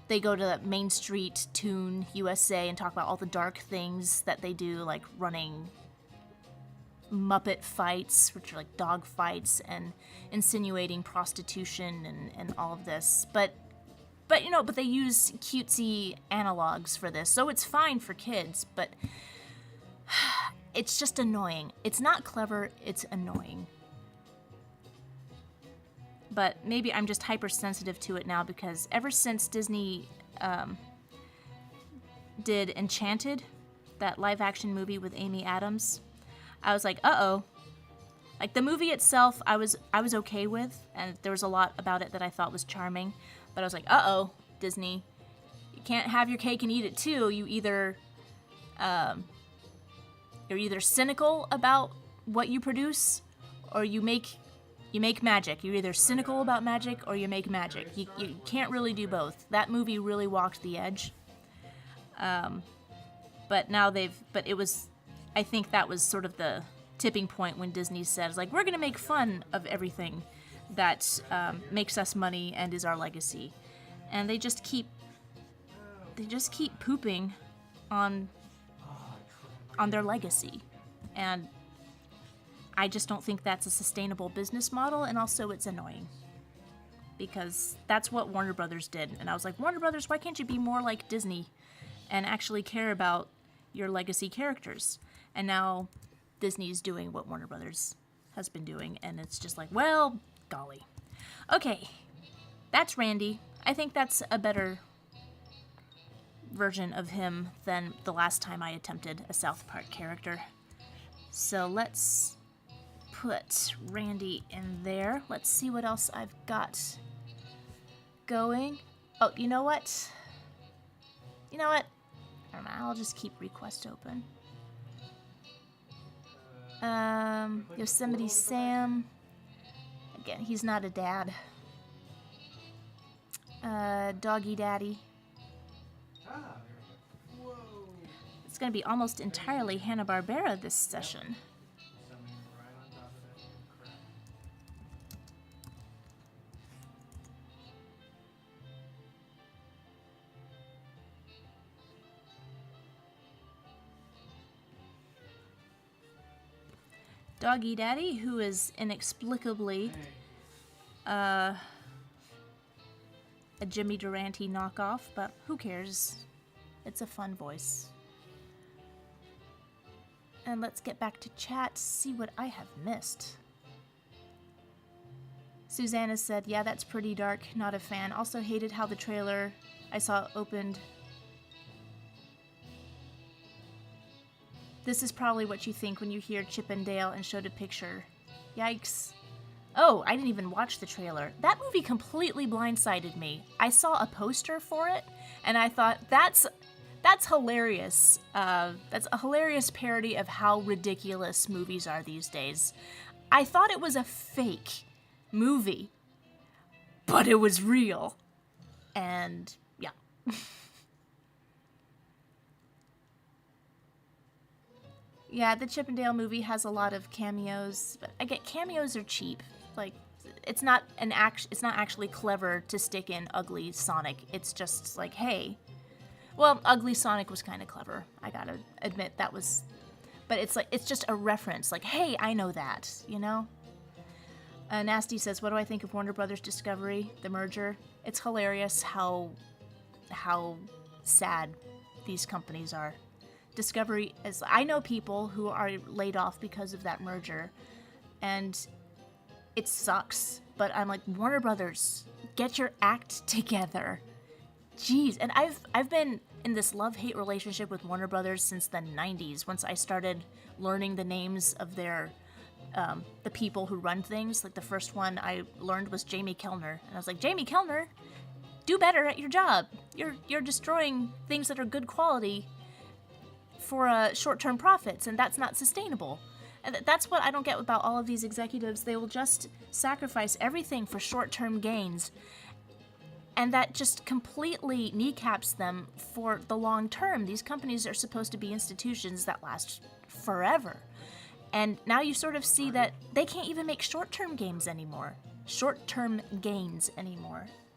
they go to Main Street Toon USA and talk about all the dark things that they do, like running Muppet fights, which are like dog fights, and insinuating prostitution and all of this. But they use cutesy analogs for this, so it's fine for kids, but it's just annoying. It's not clever, it's annoying. But maybe I'm just hypersensitive to it now because ever since Disney did Enchanted, that live-action movie with Amy Adams, I was like, uh-oh. Like, the movie itself, I was okay with, and there was a lot about it that I thought was charming, but I was like, uh-oh, Disney. You can't have your cake and eat it too. You're either cynical about what you produce, or you make magic. You're either cynical about magic, or you make magic. You can't really do both. That movie really walked the edge. But now I think that was sort of the tipping point when Disney says, like, we're going to make fun of everything that makes us money and is our legacy. And they just keep pooping on their legacy. And I just don't think that's a sustainable business model, and also it's annoying. Because that's what Warner Brothers did. And I was like, Warner Brothers, why can't you be more like Disney and actually care about your legacy characters? And now Disney's doing what Warner Brothers has been doing, and it's just like, well, golly. Okay, that's Randy. I think that's a better version of him than the last time I attempted a South Park character. So let's put Randy in there. Let's see what else I've got going. Oh, you know what? You know what? I don't know, I'll just keep request open. Yosemite Sam. Again, he's not a dad. Doggy Daddy. Ah, there we go. Whoa. It's gonna be almost entirely Hanna-Barbera this session. Something right on top of that crap. Doggy Daddy, who is inexplicably Hey. a Jimmy Durante knockoff, but who cares? It's a fun voice. And let's get back to chat, see what I have missed. Susanna said, yeah, that's pretty dark, not a fan. Also hated how the trailer I saw opened. This is probably what you think when you hear Chip and Dale and showed a picture. Yikes. Oh, I didn't even watch the trailer. That movie completely blindsided me. I saw a poster for it, and I thought, that's hilarious. That's a hilarious parody of how ridiculous movies are these days. I thought it was a fake movie, but it was real. And, yeah. Yeah, the Chip and Dale movie has a lot of cameos, but I get cameos are cheap. Like, it's not actually clever to stick in ugly Sonic. It's just like, hey, well, ugly Sonic was kind of clever. I gotta admit that was, but it's like it's just a reference. Like, hey, I know that, you know. Nasty says, what do I think of Warner Brothers Discovery, the merger? It's hilarious how sad these companies are. Discovery is, I know people who are laid off because of that merger, and it sucks, but I'm like, Warner Brothers, get your act together. Jeez, and I've been in this love-hate relationship with Warner Brothers since the 90s, once I started learning the names of their, the people who run things. Like, the first one I learned was Jamie Kellner, and I was like, Jamie Kellner, do better at your job. You're destroying things that are good quality for short-term profits, and that's not sustainable. And that's what I don't get about all of these executives. They will just sacrifice everything for short-term gains, and that just completely kneecaps them for the long term. These companies are supposed to be institutions that last forever. And now you sort of see that they can't even make short-term gains anymore.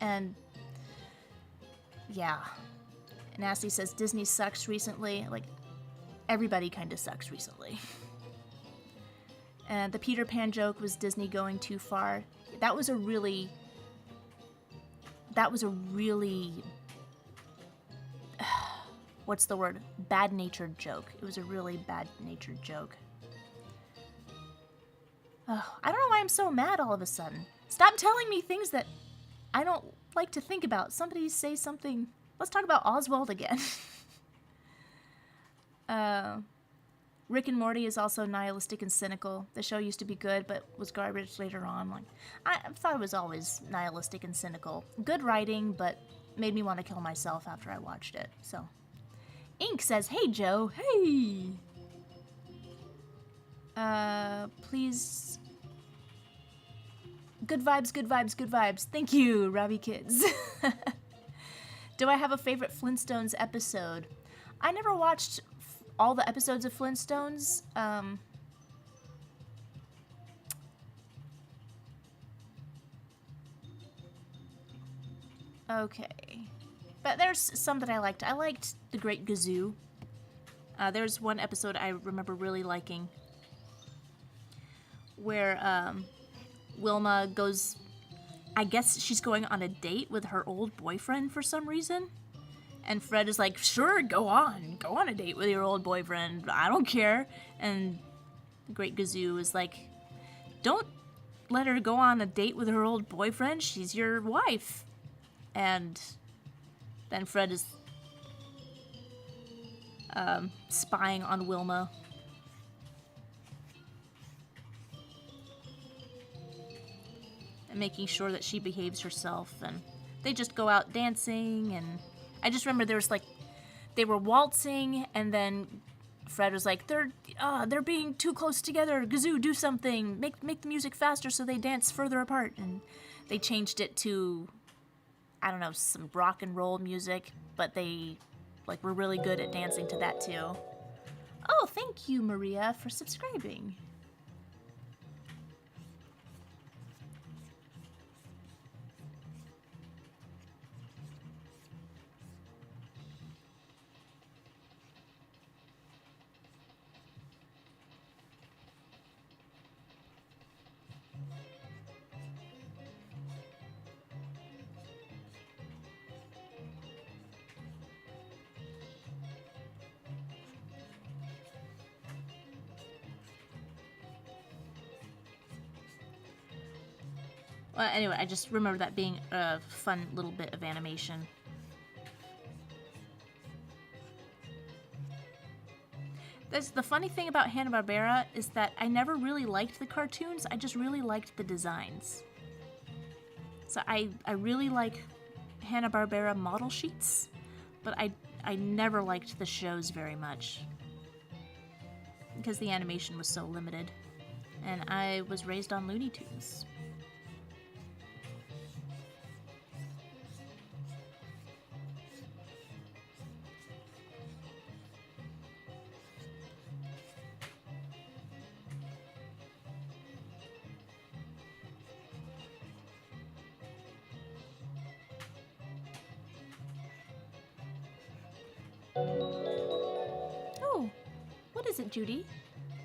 And yeah. Nasty says Disney sucks recently. Like, everybody kind of sucks recently. And the Peter Pan joke was Disney going too far. That was a really what's the word? Bad-natured joke. It was a really bad-natured joke. Oh, I don't know why I'm so mad all of a sudden. Stop telling me things that I don't like to think about. Somebody say something. Let's talk about Oswald again. Rick and Morty is also nihilistic and cynical. The show used to be good, but was garbage later on. Like, I thought it was always nihilistic and cynical. Good writing, but made me want to kill myself after I watched it. So, Ink says, "Hey Joe, hey. Please. Good vibes, good vibes, good vibes. Thank you, Robbie Kids." Do I have a favorite Flintstones episode? I never watched all the episodes of Flintstones. Okay. But there's some that I liked. I liked The Great Gazoo. There's one episode I remember really liking where Wilma goes, I guess she's going on a date with her old boyfriend for some reason. And Fred is like, sure, go on a date with your old boyfriend. I don't care. And the Great Gazoo is like, don't let her go on a date with her old boyfriend. She's your wife. And then Fred is spying on Wilma. And making sure that she behaves herself, and they just go out dancing, and I just remember there was like, they were waltzing, and then Fred was like, they're being too close together, Gazoo, do something, make the music faster so they dance further apart, and they changed it to, I don't know, some rock and roll music, but they like were really good at dancing to that too. Oh, thank you, Maria, for subscribing. Well, anyway, I just remember that being a fun little bit of animation. The funny thing about Hanna-Barbera is that I never really liked the cartoons, I just really liked the designs. So I really like Hanna-Barbera model sheets, but I never liked the shows very much. Because the animation was so limited. And I was raised on Looney Tunes. Oh, what is it, Judy?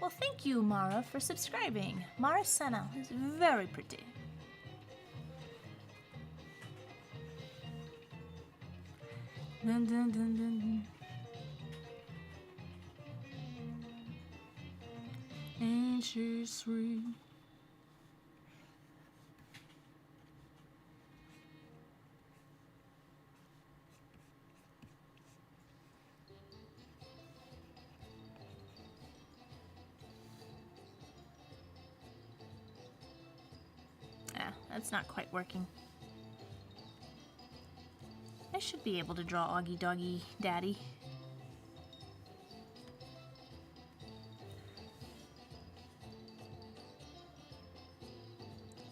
Well, thank you, Mara, for subscribing. Mara Senna is very pretty. Dun, dun, dun, dun, dun. Ain't she sweet? That's not quite working. I should be able to draw Augie Doggy Daddy.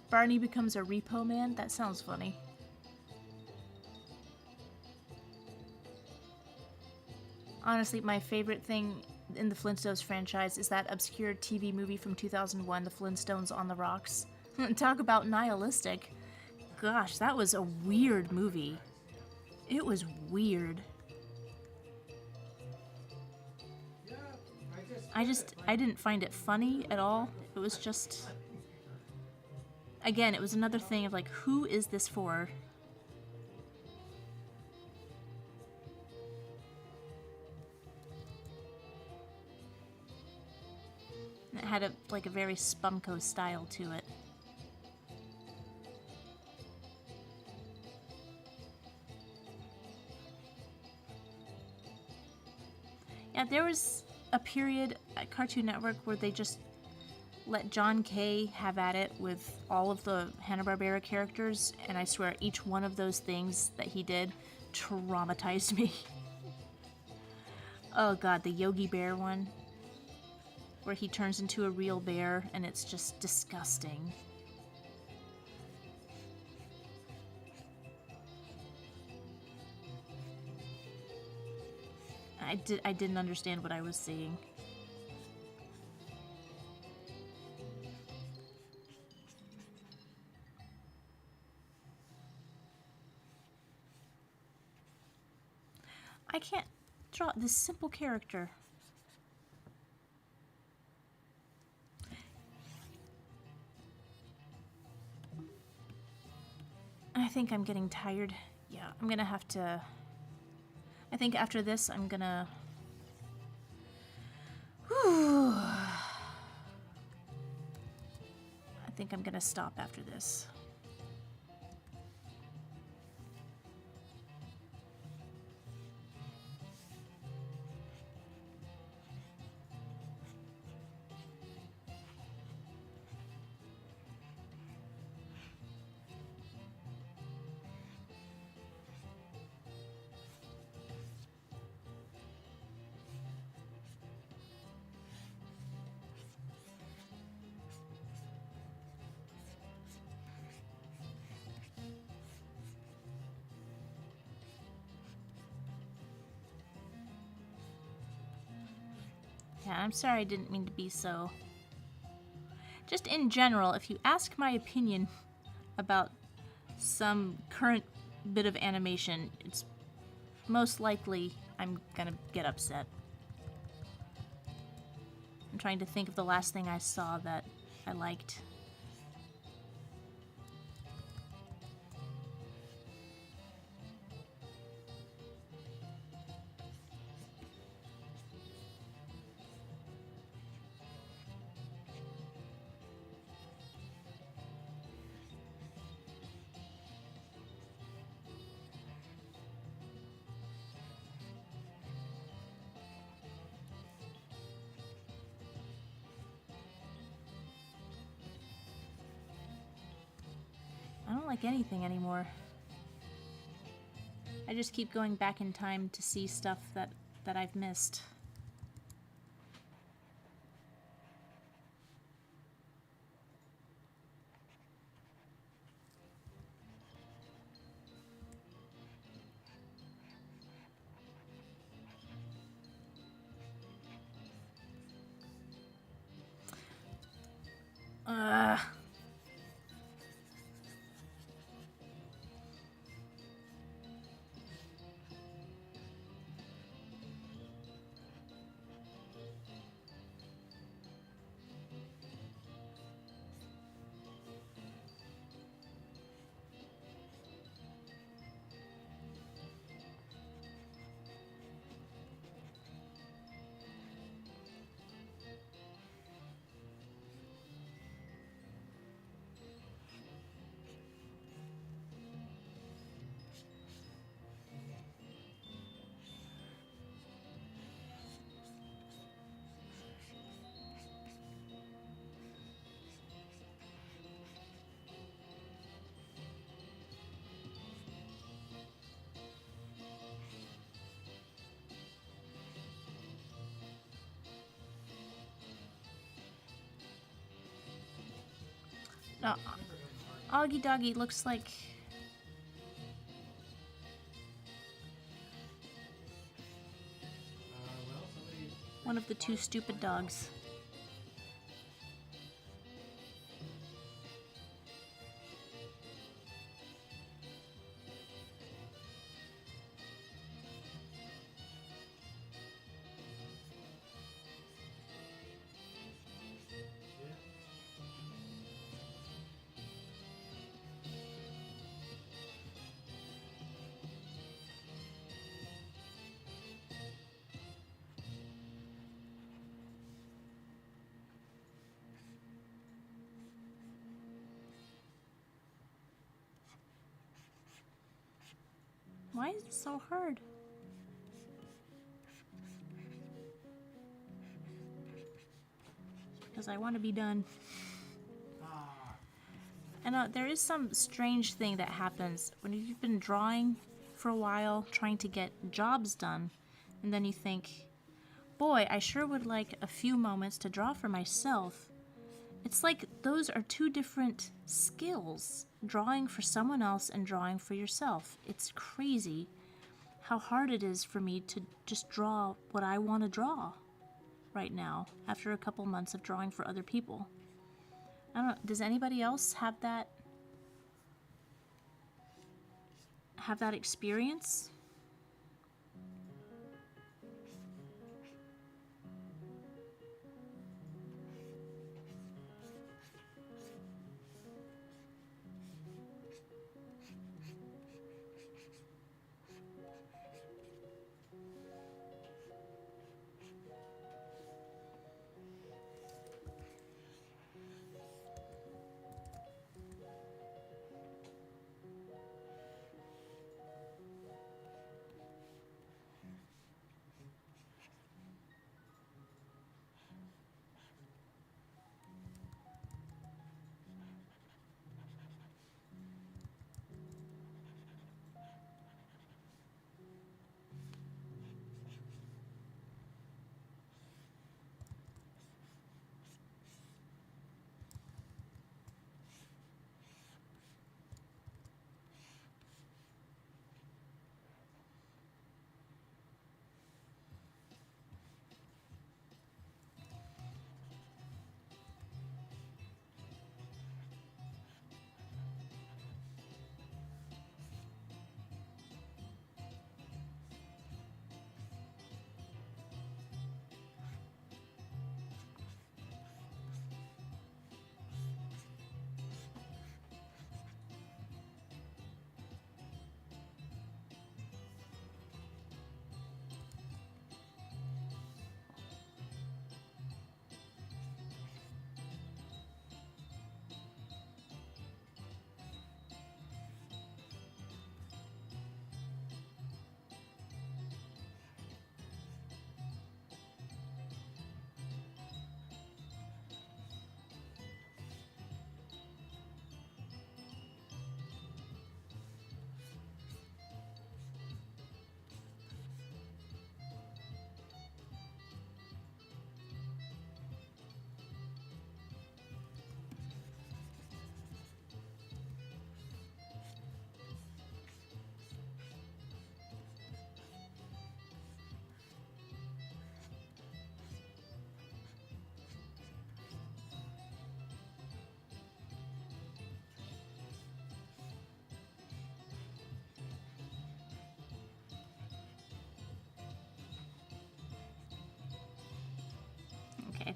Barney becomes a repo man? That sounds funny. Honestly, my favorite thing in the Flintstones franchise is that obscure TV movie from 2001, The Flintstones on the Rocks. Talk about nihilistic. Gosh, that was a weird movie. It was weird. I didn't find it funny at all. It was just... Again, it was another thing of like, who is this for? It had a very Spumco style to it. Yeah, there was a period at Cartoon Network where they just let John Kay have at it with all of the Hanna-Barbera characters, and I swear each one of those things that he did traumatized me. Oh god, the Yogi Bear one, where he turns into a real bear, and it's just disgusting. I didn't understand what I was seeing. I can't draw this simple character. I think I'm getting tired. Yeah, I'm gonna have to... I think after this, I'm gonna... Whew. I think I'm gonna stop after this. Yeah, I'm sorry I didn't mean to be so. Just in general, if you ask my opinion about some current bit of animation, it's most likely I'm gonna get upset. I'm trying to think of the last thing I saw that I liked. I don't like anything anymore. I just keep going back in time to see stuff that I've missed. Ugh. No, Augie Doggy looks like... Well, somebody. one of the two stupid dogs. Why is it so hard? Because I want to be done. And there is some strange thing that happens when you've been drawing for a while, trying to get jobs done, and then you think, boy, I sure would like a few moments to draw for myself. It's like those are two different skills, drawing for someone else and drawing for yourself. It's crazy how hard it is for me to just draw what I want to draw right now after a couple months of drawing for other people. I don't know, does anybody else have that experience?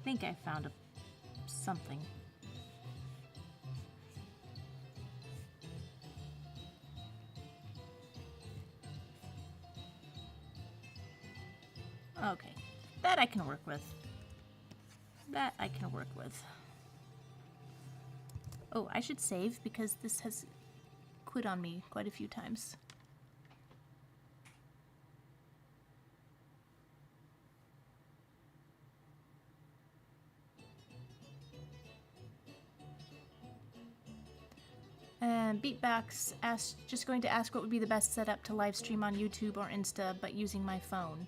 think I found something. Okay, that I can work with. That I can work with. Oh, I should save because this has quit on me quite a few times. And Beatbox asked, just going to ask what would be the best setup to live stream on YouTube or Insta, but using my phone.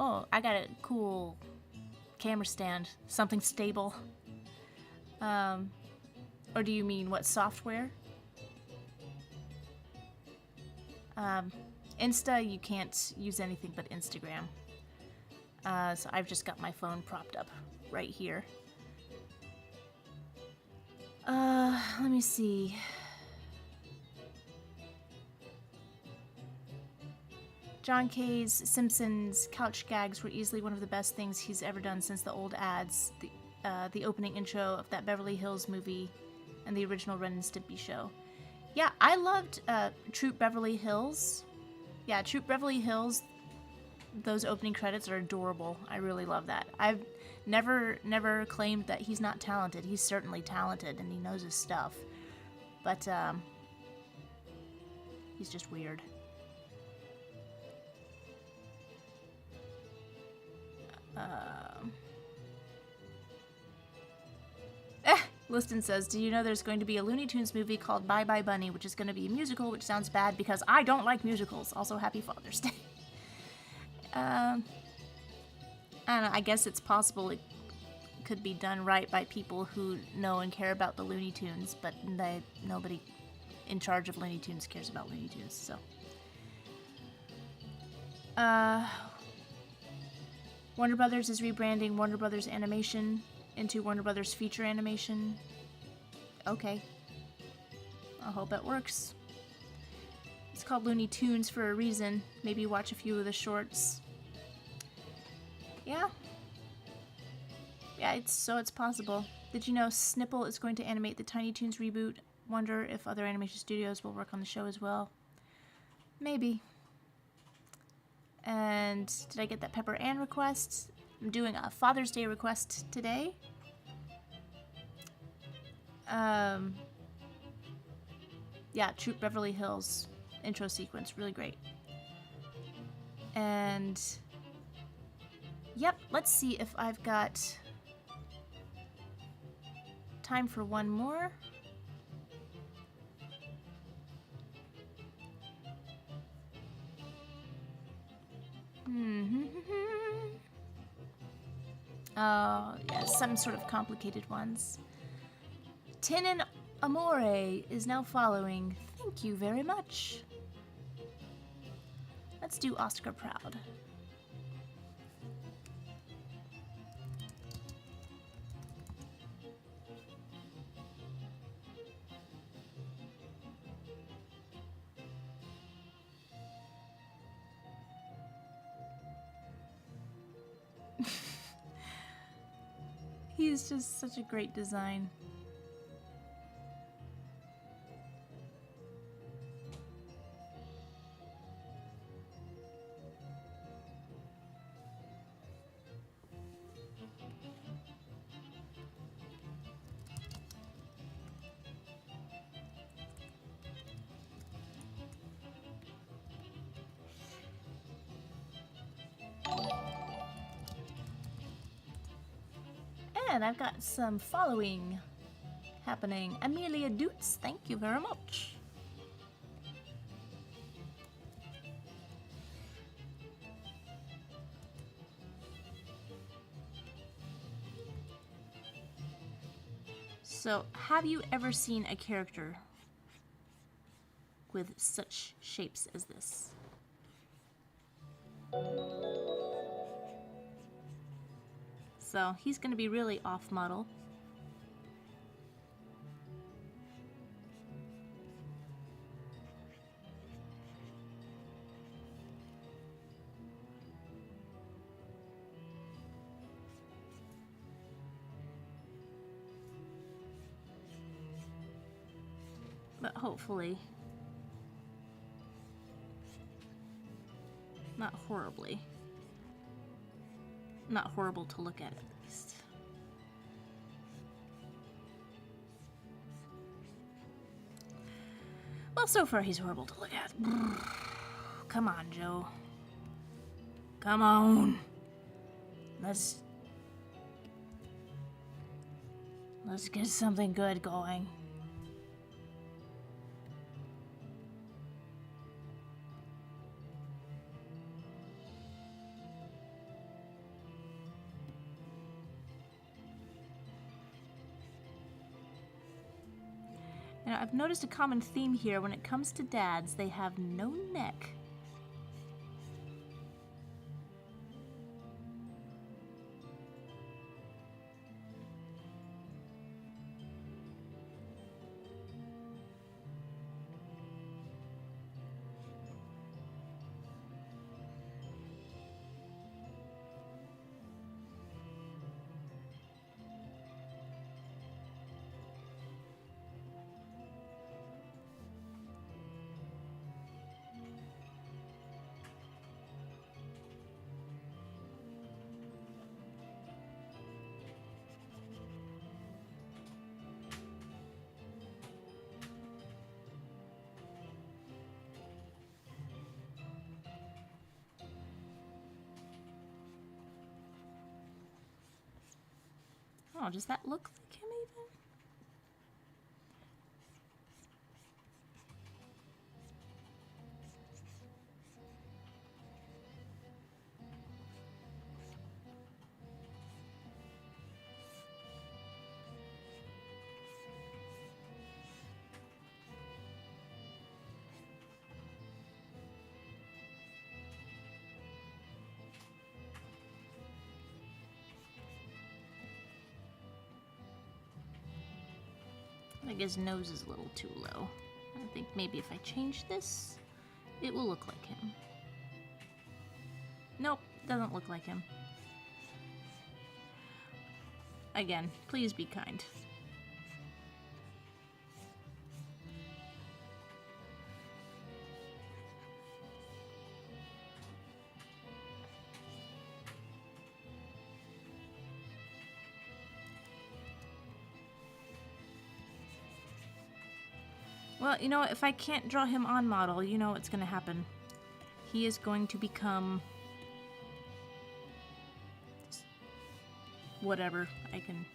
Oh, I got a cool camera stand, something stable. Or do you mean what software? Insta, you can't use anything but Instagram. So I've just got my phone propped up right here. Let me see. John K's Simpsons couch gags were easily one of the best things he's ever done since the old ads, the opening intro of that Beverly Hills movie, and the original Ren and Stimpy show. Yeah, I loved Troop Beverly Hills. Yeah, Troop Beverly Hills, those opening credits are adorable. I really love that. I've never claimed that he's not talented. He's certainly talented and he knows his stuff. But he's just weird. Liston says, do you know there's going to be a Looney Tunes movie called Bye Bye Bunny, which is going to be a musical, which sounds bad because I don't like musicals. Also, happy Father's Day. I don't know, I guess it's possible it could be done right by people who know and care about the Looney Tunes, but nobody in charge of Looney Tunes cares about Looney Tunes, so. Warner Brothers is rebranding Warner Brothers Animation into Warner Brothers Feature Animation. Okay. I hope it works. It's called Looney Tunes for a reason. Maybe watch a few of the shorts. Yeah. Yeah, it's possible. Did you know Snipple is going to animate the Tiny Toons reboot? Wonder if other animation studios will work on the show as well. Maybe. And did I get that Pepper Ann request? I'm doing a Father's Day request today. Yeah, Troop Beverly Hills intro sequence, really great. And yep, let's see if I've got time for one more. Oh, yeah, some sort of complicated ones. Tin and Amore is now following. Thank you very much. Let's do Oscar Proud. He's just such a great design. And I've got some following happening. Amelia Dutz, thank you very much. So, have you ever seen a character with such shapes as this? So he's going to be really off model. But hopefully not horribly. Not horrible to look at least. Well, so far he's horrible to look at. Come on, Joe. Come on. Let's get something good going. Now, I've noticed a common theme here. When it comes to dads, they have no neck. Oh, does that look like him even? I think his nose is a little too low. I think maybe if I change this, it will look like him. Nope, doesn't look like him. Again, please be kind. Well, you know, if I can't draw him on model, you know what's going to happen. He is going to become whatever I can.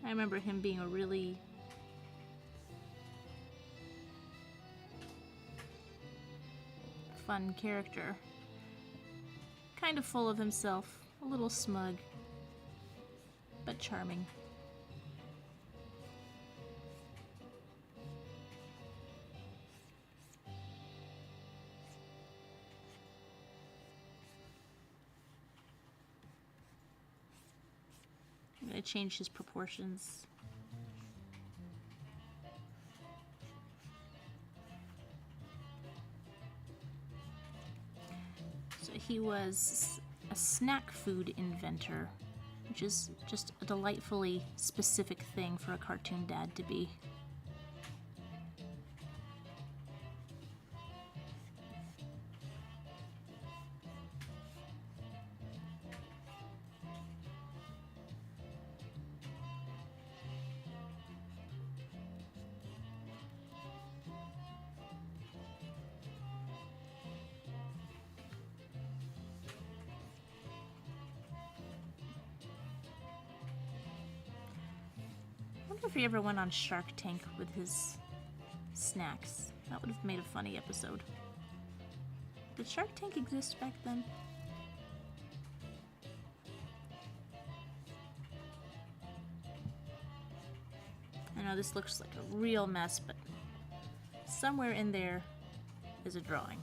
I remember him being a really fun character. Kind of full of himself, a little smug, but charming. I'm gonna change his proportions. He was a snack food inventor, which is just a delightfully specific thing for a cartoon dad to be. I wonder if he ever went on Shark Tank with his snacks. That would have made a funny episode. Did Shark Tank exist back then? I know this looks like a real mess, but somewhere in there is a drawing.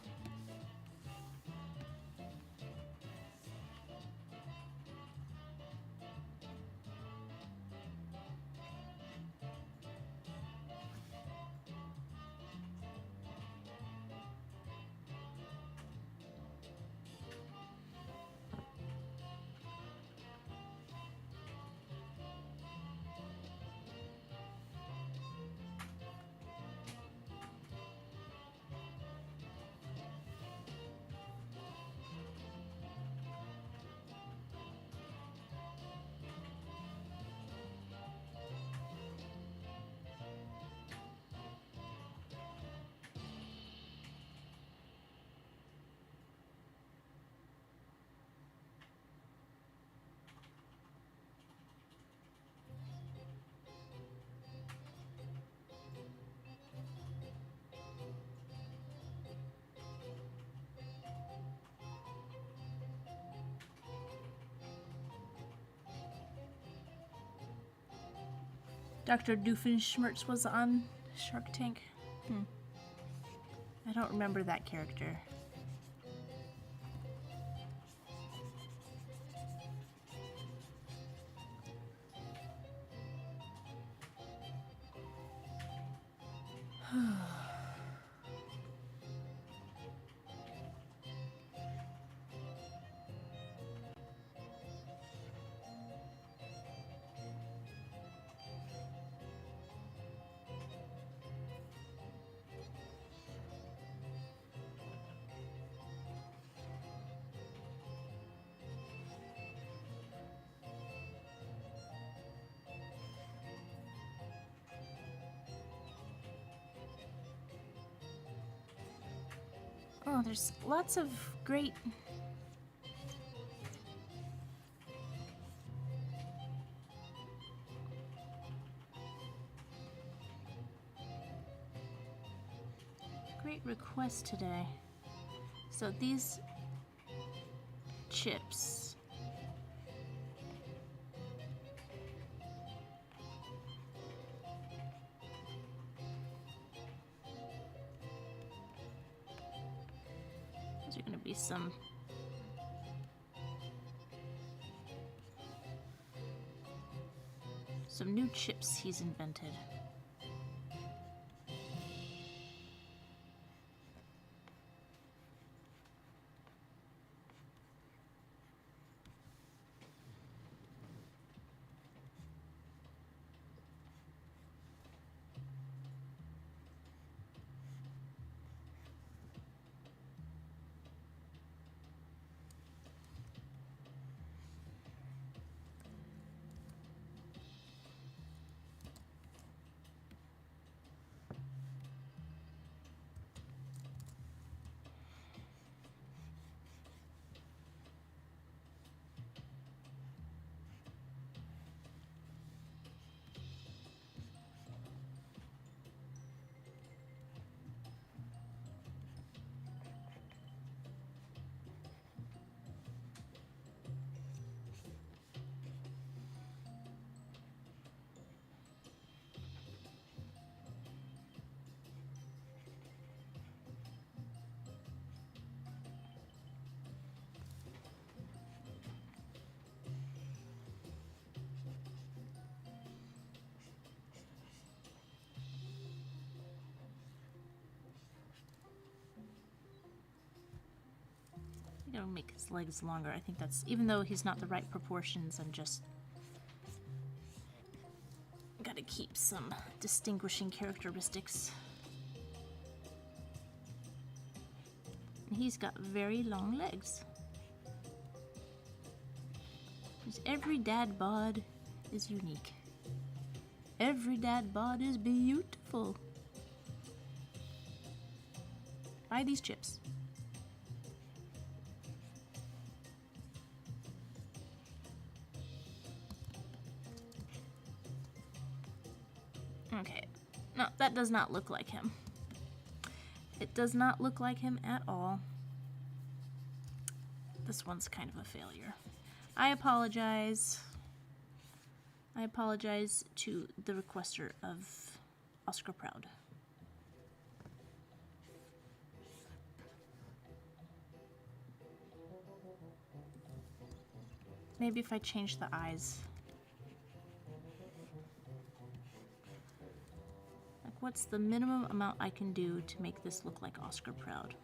Dr. Doofenshmirtz was on Shark Tank. I don't remember that character. Oh, there's lots of great... great requests today. So these chips. These are going to be some new chips he's invented. I'm gonna make his legs longer. I think that's, even though he's not the right proportions, I'm just gotta keep some distinguishing characteristics. And he's got very long legs. Because every dad bod is unique. Every dad bod is beautiful. Buy these chips. Okay, no, that does not look like him. It does not look like him at all. This one's kind of a failure. I apologize. I apologize to the requester of Oscar Proud. Maybe if I change the eyes. Like, what's the minimum amount I can do to make this look like Oscar Proud?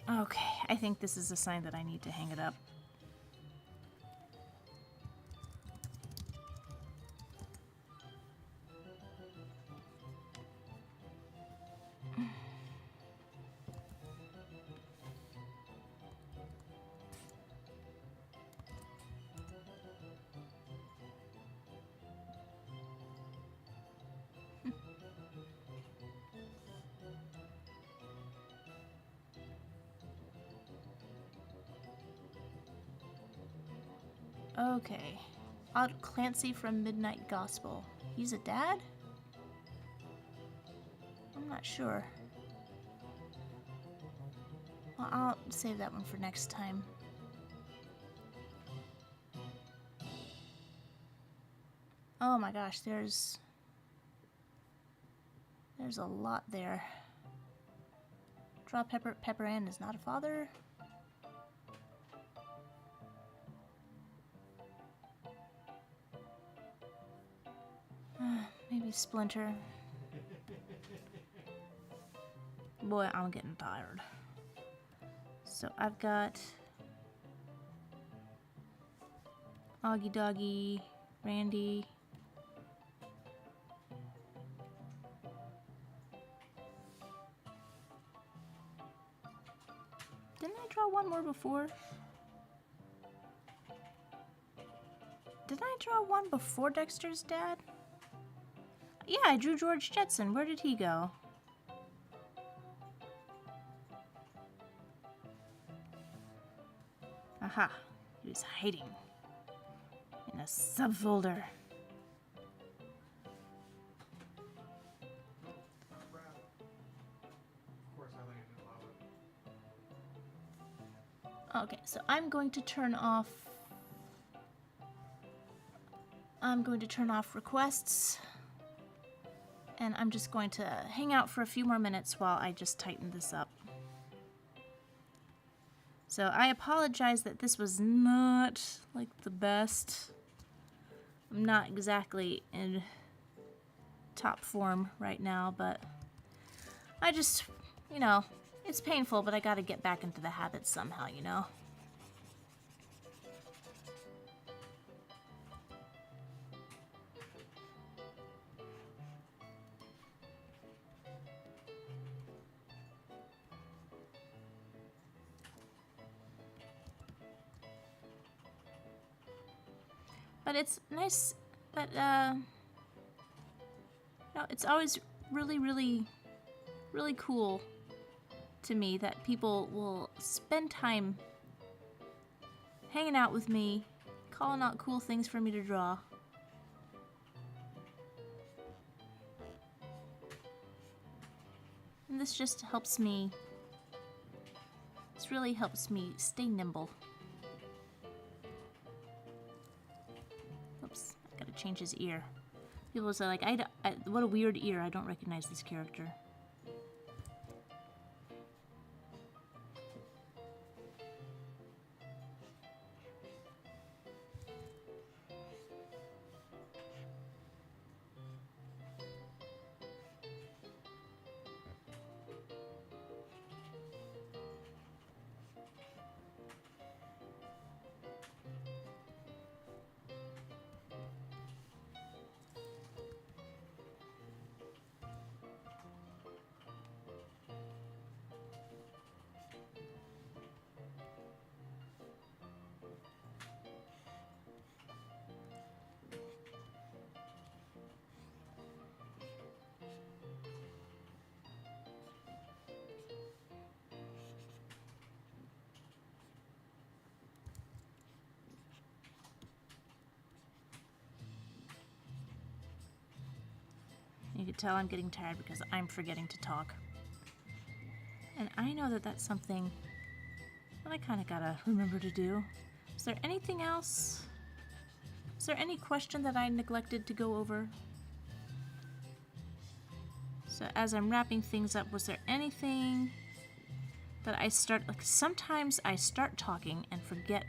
Okay, I think this is a sign that I need to hang it up. Okay. Odd Clancy from Midnight Gospel. He's a dad? I'm not sure. Well, I'll save that one for next time. Oh my gosh, there's a lot there. Draw Pepper Ann is not a father. Maybe Splinter. Boy, I'm getting tired. So I've got Augie Doggy, Randy. Didn't I draw one more before? Did I draw one before Dexter's dad? Yeah, I drew George Jetson. Where did he go? Aha, he was hiding in a subfolder. Okay, so I'm going to turn off requests, and I'm just going to hang out for a few more minutes while I just tighten this up. So I apologize that this was not like the best. I'm not exactly in top form right now, but I just, you know, it's painful, but I gotta get back into the habit somehow, you know? But it's nice that, no, it's always really, really, really cool to me that people will spend time hanging out with me, calling out cool things for me to draw. And this just helps me, this really helps me stay nimble. Oops, I gotta change his ear. People say like, what a weird ear, I don't recognize this character. You can tell I'm getting tired because I'm forgetting to talk. And I know that that's something that I kind of gotta remember to do. Is there anything else? Is there any question that I neglected to go over? So as I'm wrapping things up, was there anything that I start, like sometimes I start talking and forget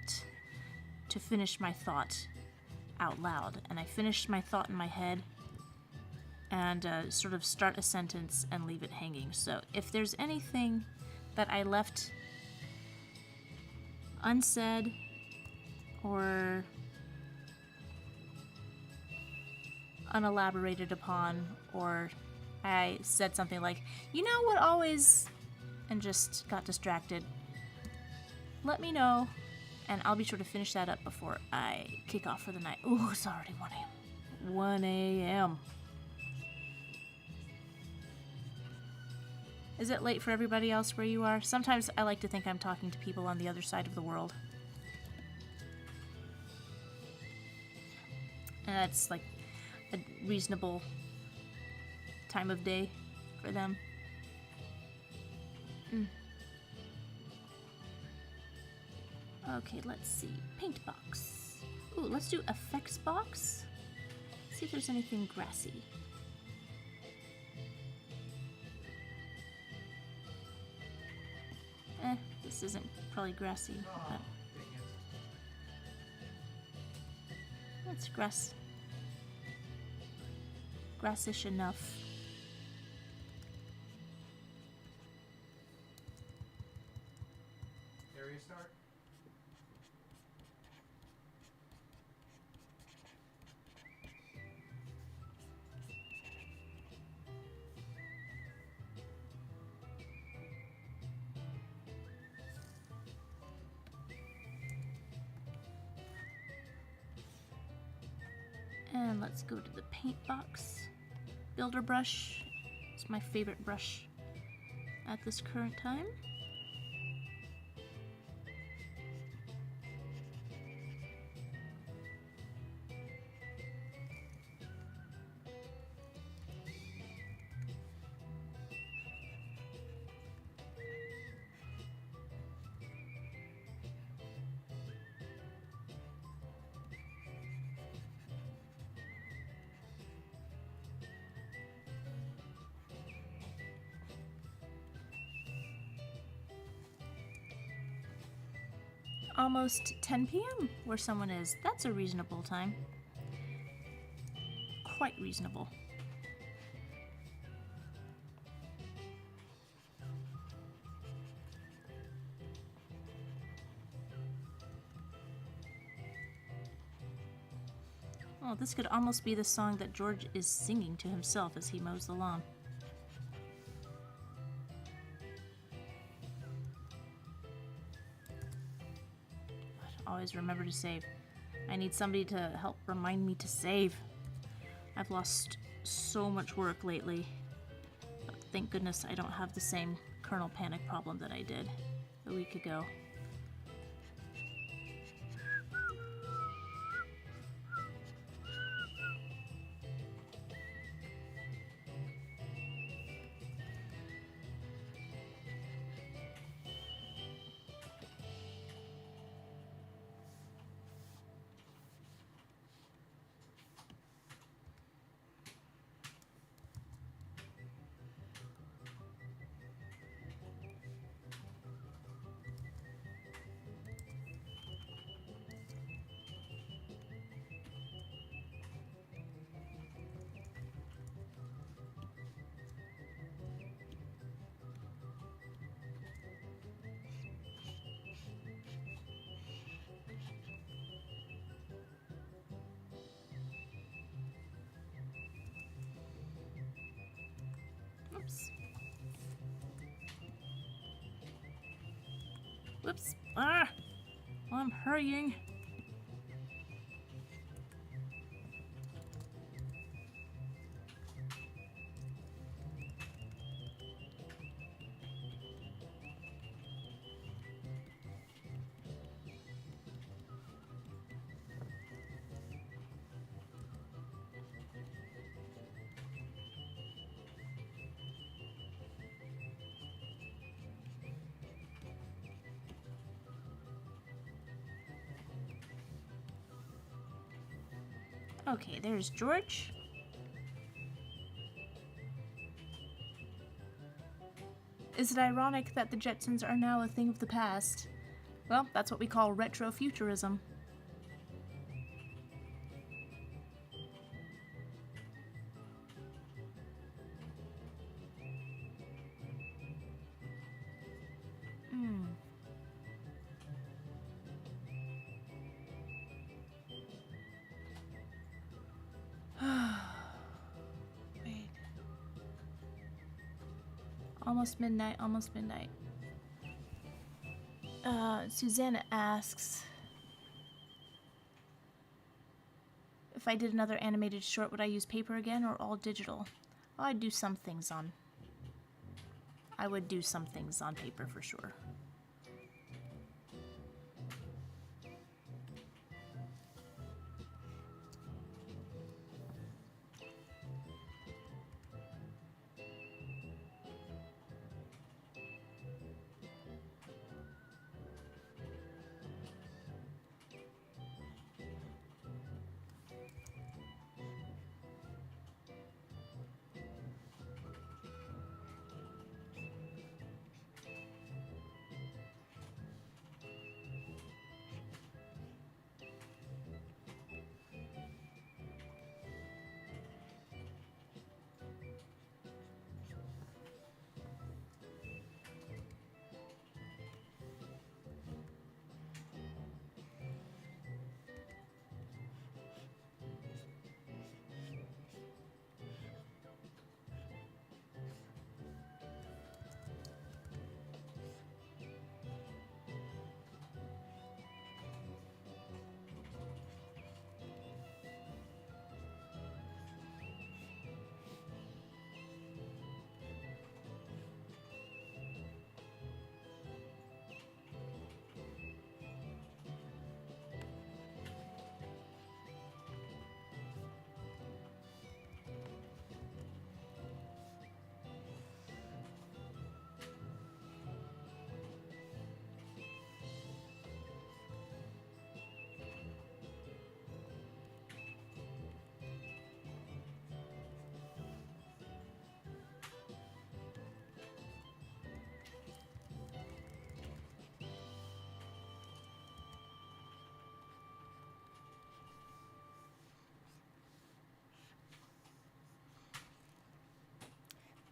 to finish my thought out loud. And I finish my thought in my head and sort of start a sentence and leave it hanging. So if there's anything that I left unsaid or unelaborated upon, or I said something like, you know what always, and just got distracted, let me know and I'll be sure to finish that up before I kick off for the night. Ooh, it's already 1 a.m. 1 a.m. Is it late for everybody else where you are? Sometimes I like to think I'm talking to people on the other side of the world. And that's like a reasonable time of day for them. Okay, let's see. Paint box. Ooh, let's do effects box. See if there's anything grassy. This isn't probably grassy, but it's grassish enough. Area start. And let's go to the paint box. Builder brush. It's my favorite brush at this current time. Almost 10 p.m. where someone is. That's a reasonable time. Quite reasonable. Oh, this could almost be the song that George is singing to himself as he mows the lawn. Always remember to save. I need somebody to help remind me to save. I've lost so much work lately. But thank goodness I don't have the same kernel panic problem that I did a week ago. Oops. Whoops. Ah! I'm hurrying. Okay, there's George. Is it ironic that the Jetsons are now a thing of the past? Well, that's what we call retrofuturism. Wait. Almost midnight, almost midnight. Susanna asks if I did another animated short, would I use paper again or all digital? Well, I'd do some things on... I would do some things on paper for sure.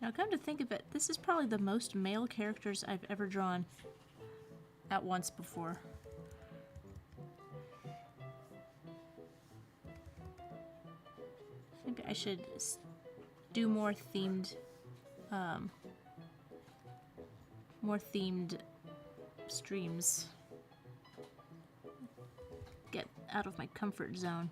Now, come to think of it, this is probably the most male characters I've ever drawn at once before. Maybe I should do more themed streams. Get out of my comfort zone.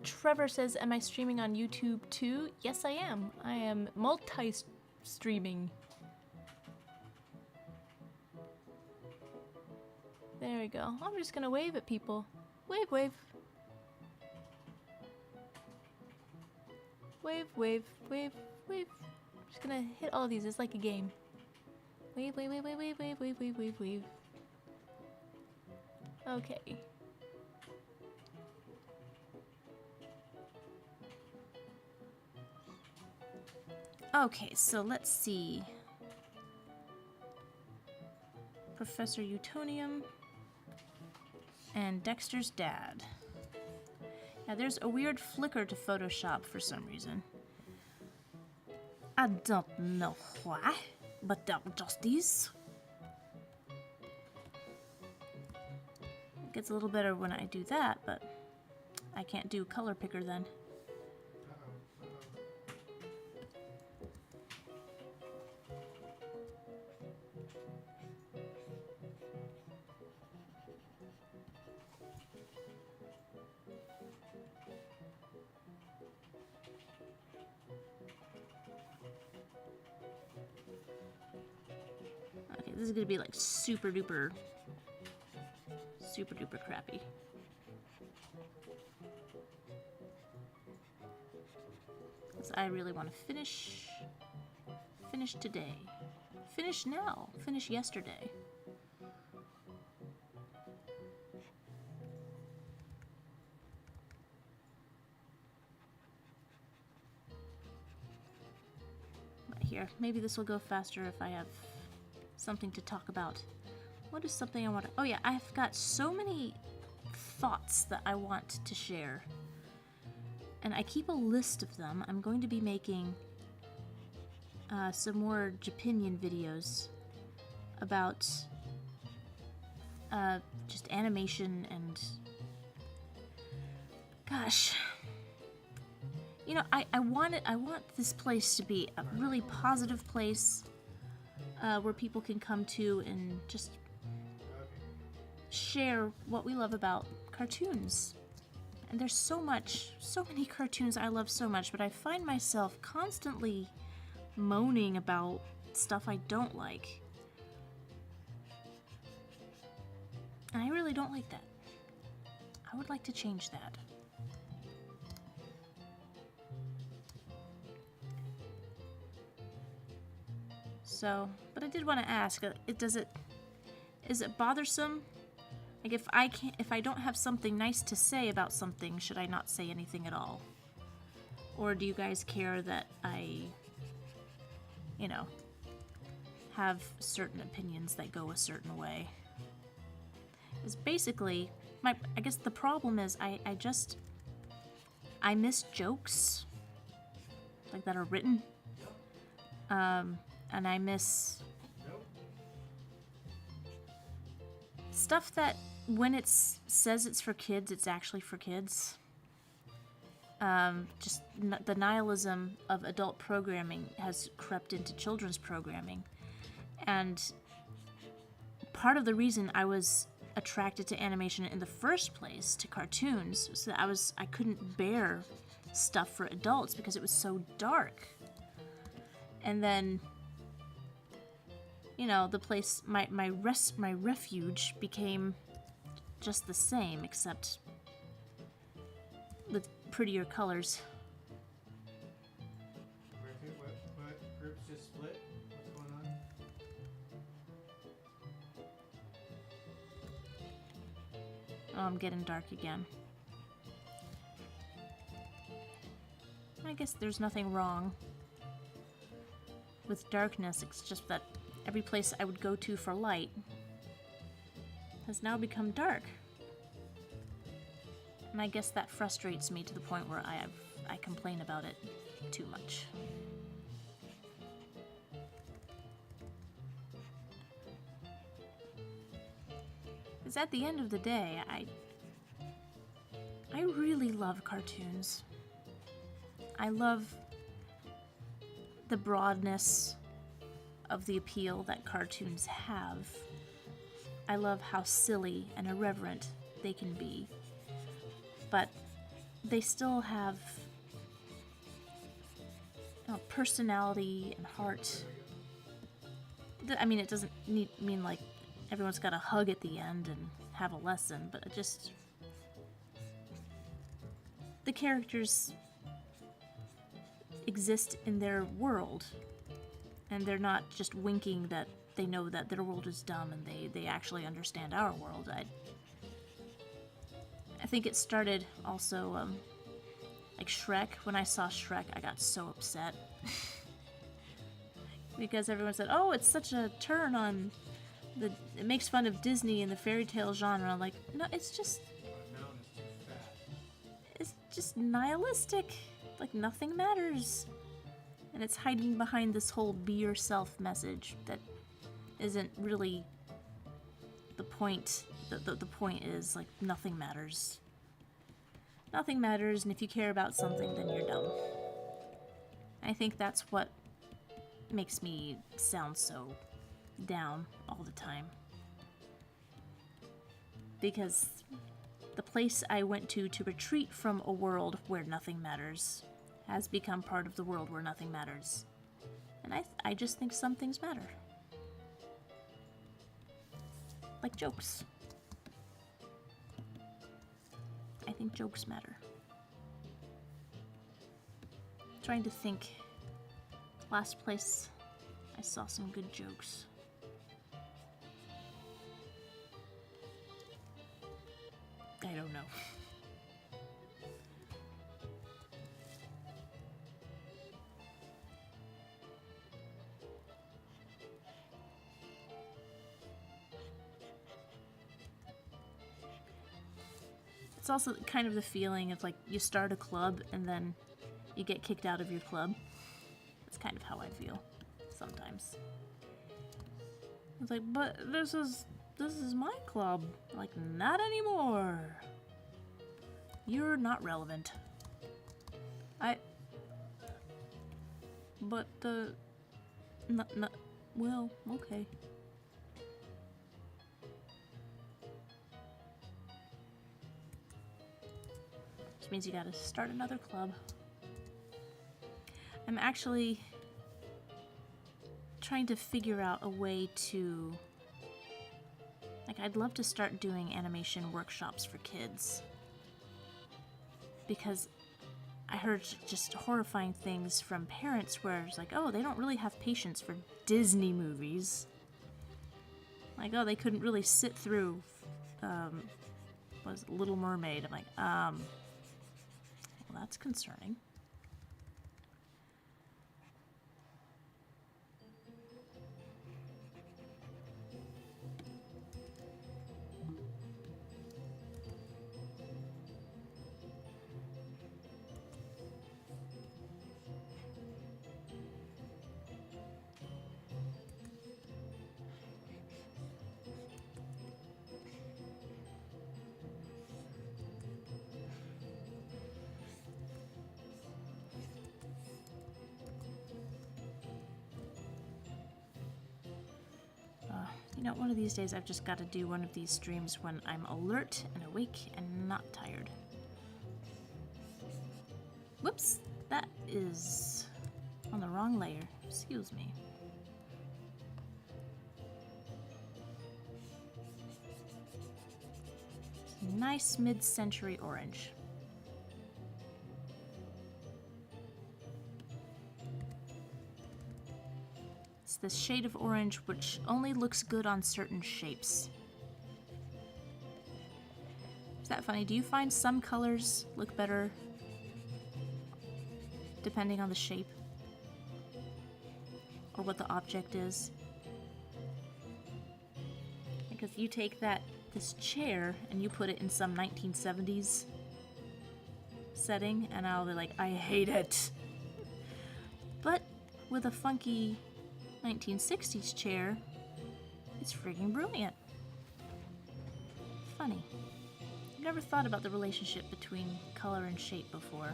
Trevor says, am I streaming on YouTube too? Yes, I am. I am multi-streaming. There we go. I'm just gonna wave at people. Wave, wave. Wave, wave, wave, wave. Just gonna hit all of these. It's like a game. Wave, wave, wave, wave, wave, wave, wave, wave, wave, wave. Okay. Okay, so let's see. Professor Utonium and Dexter's dad. Now there's a weird flicker to Photoshop for some reason. I don't know why, but that just is. It gets a little better when I do that, but I can't do color picker then. This is gonna be like super duper crappy. Because I really want to finish today. Finish now. Finish yesterday. But here, maybe this will go faster if I have something to talk about. What is something I want to... Oh yeah, I've got so many thoughts that I want to share. And I keep a list of them. I'm going to be making some more Japinian videos about just animation and... Gosh. You know, I want this place to be a really positive place where people can come to and just share what we love about cartoons. And there's so many cartoons I love so much, but I find myself constantly moaning about stuff I don't like. And I really don't like that. I would like to change that. So, but I did want to ask, is it bothersome? Like if I don't have something nice to say about something, should I not say anything at all? Or do you guys care that I, you know, have certain opinions that go a certain way? Because basically, I guess the problem is I miss jokes, like that are written. And I miss stuff that when it says it's for kids, it's actually for kids. Just the nihilism of adult programming has crept into children's programming. And part of the reason I was attracted to animation in the first place, to cartoons, was that I couldn't bear stuff for adults because it was so dark. And then, you know, the place, my refuge became just the same, except with prettier colors. What groups just split? What's going on? Oh, I'm getting dark again. I guess there's nothing wrong with darkness. It's just that every place I would go to for light has now become dark. And I guess that frustrates me to the point where I complain about it too much. Because at the end of the day, I really love cartoons. I love the broadness of the appeal that cartoons have. I love how silly and irreverent they can be. But they still have personality and heart. I mean, it doesn't mean like everyone's got a hug at the end and have a lesson, but it just... the characters exist in their world, and they're not just winking that they know that their world is dumb and they actually understand our world. I think it started also, like Shrek. When I saw Shrek, I got so upset. Because everyone said, oh, it's such a turn on it makes fun of Disney and the fairy tale genre. I'm like, no, it's just... it's just nihilistic. Like, nothing matters. And it's hiding behind this whole be yourself message that isn't really the point. The point is, like, nothing matters. Nothing matters, and if you care about something, then you're dumb. I think that's what makes me sound so down all the time. Because the place I went to retreat from a world where nothing matters has become part of the world where nothing matters. And I just think some things matter. Like jokes. I think jokes matter. Trying to think. Last place I saw some good jokes. I don't know. It's also kind of the feeling of like you start a club and then you get kicked out of your club. That's kind of how I feel sometimes. It's like, but this is my club. Like, not anymore. You're not relevant. Well, okay. Which means you gotta start another club. I'm actually trying to figure out a way to... like, I'd love to start doing animation workshops for kids. Because I heard just horrifying things from parents where it's like, oh, they don't really have patience for Disney movies. Like, oh, they couldn't really sit through, was it Little Mermaid? I'm like, well, that's concerning. You know, one of these days I've just got to do one of these streams when I'm alert and awake and not tired. Whoops, that is on the wrong layer. Excuse me. Nice mid-century orange. This shade of orange which only looks good on certain shapes. Is that funny? Do you find some colors look better depending on the shape? or what the object is. Because you take this chair and you put it in some 1970s setting, and I'll be like, I hate it. But with a funky 1960s chair, it's freaking brilliant. Funny. I've never thought about the relationship between color and shape before.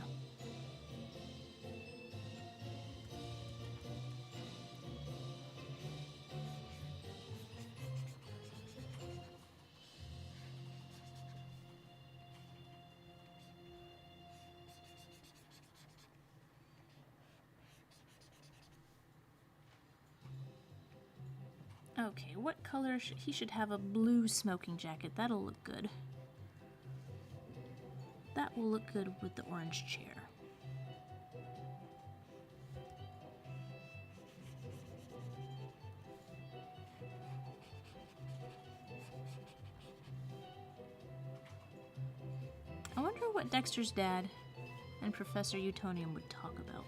Okay, what color he should have a blue smoking jacket. That'll look good. That will look good with the orange chair. I wonder what Dexter's dad and Professor Utonium would talk about.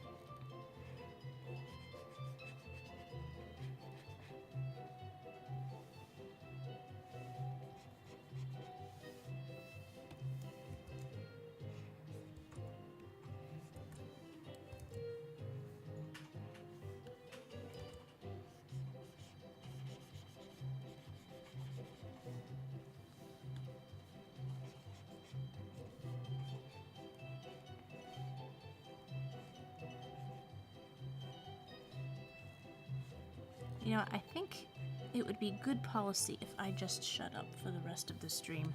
You know, I think it would be good policy if I just shut up for the rest of the stream.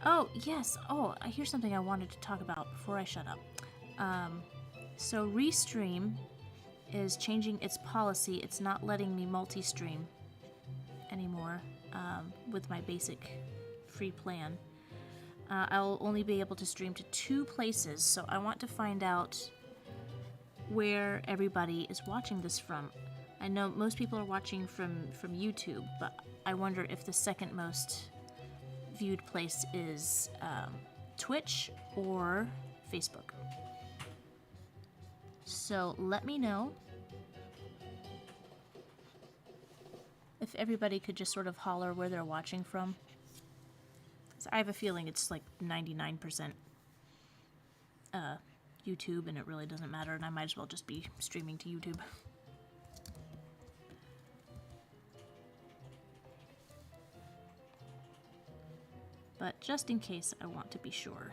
Oh, yes. Oh, here's something I wanted to talk about before I shut up. So Restream is changing its policy. It's not letting me multi-stream anymore with my basic free plan. I'll only be able to stream to 2 places, so I want to find out where everybody is watching this from. I know most people are watching from YouTube, but I wonder if the second most viewed place is Twitch or Facebook. So let me know if everybody could just sort of holler where they're watching from. So I have a feeling it's like 99% YouTube, and it really doesn't matter, and I might as well just be streaming to YouTube. But just in case, I want to be sure.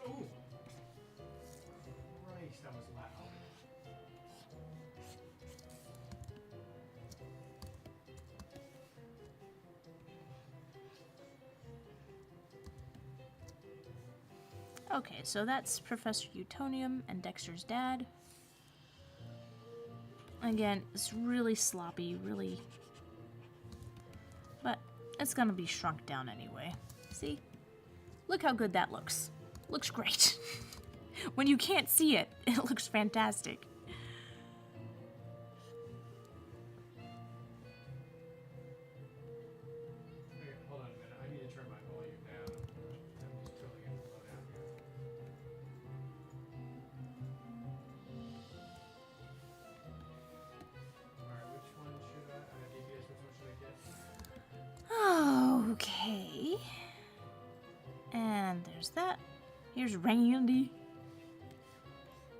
Oh! Christ, that was loud. Okay, so that's Professor Utonium and Dexter's dad. Again, it's really sloppy, really... But it's gonna be shrunk down anyway. See? Look how good that looks. Looks great. When you can't see it, it looks fantastic. Okay, hold on a minute. I need to turn my volume down. I'm just totally getting low down here. Alright, which one should I... DPS, which one should I get? Okay. And there's that. Here's Randy.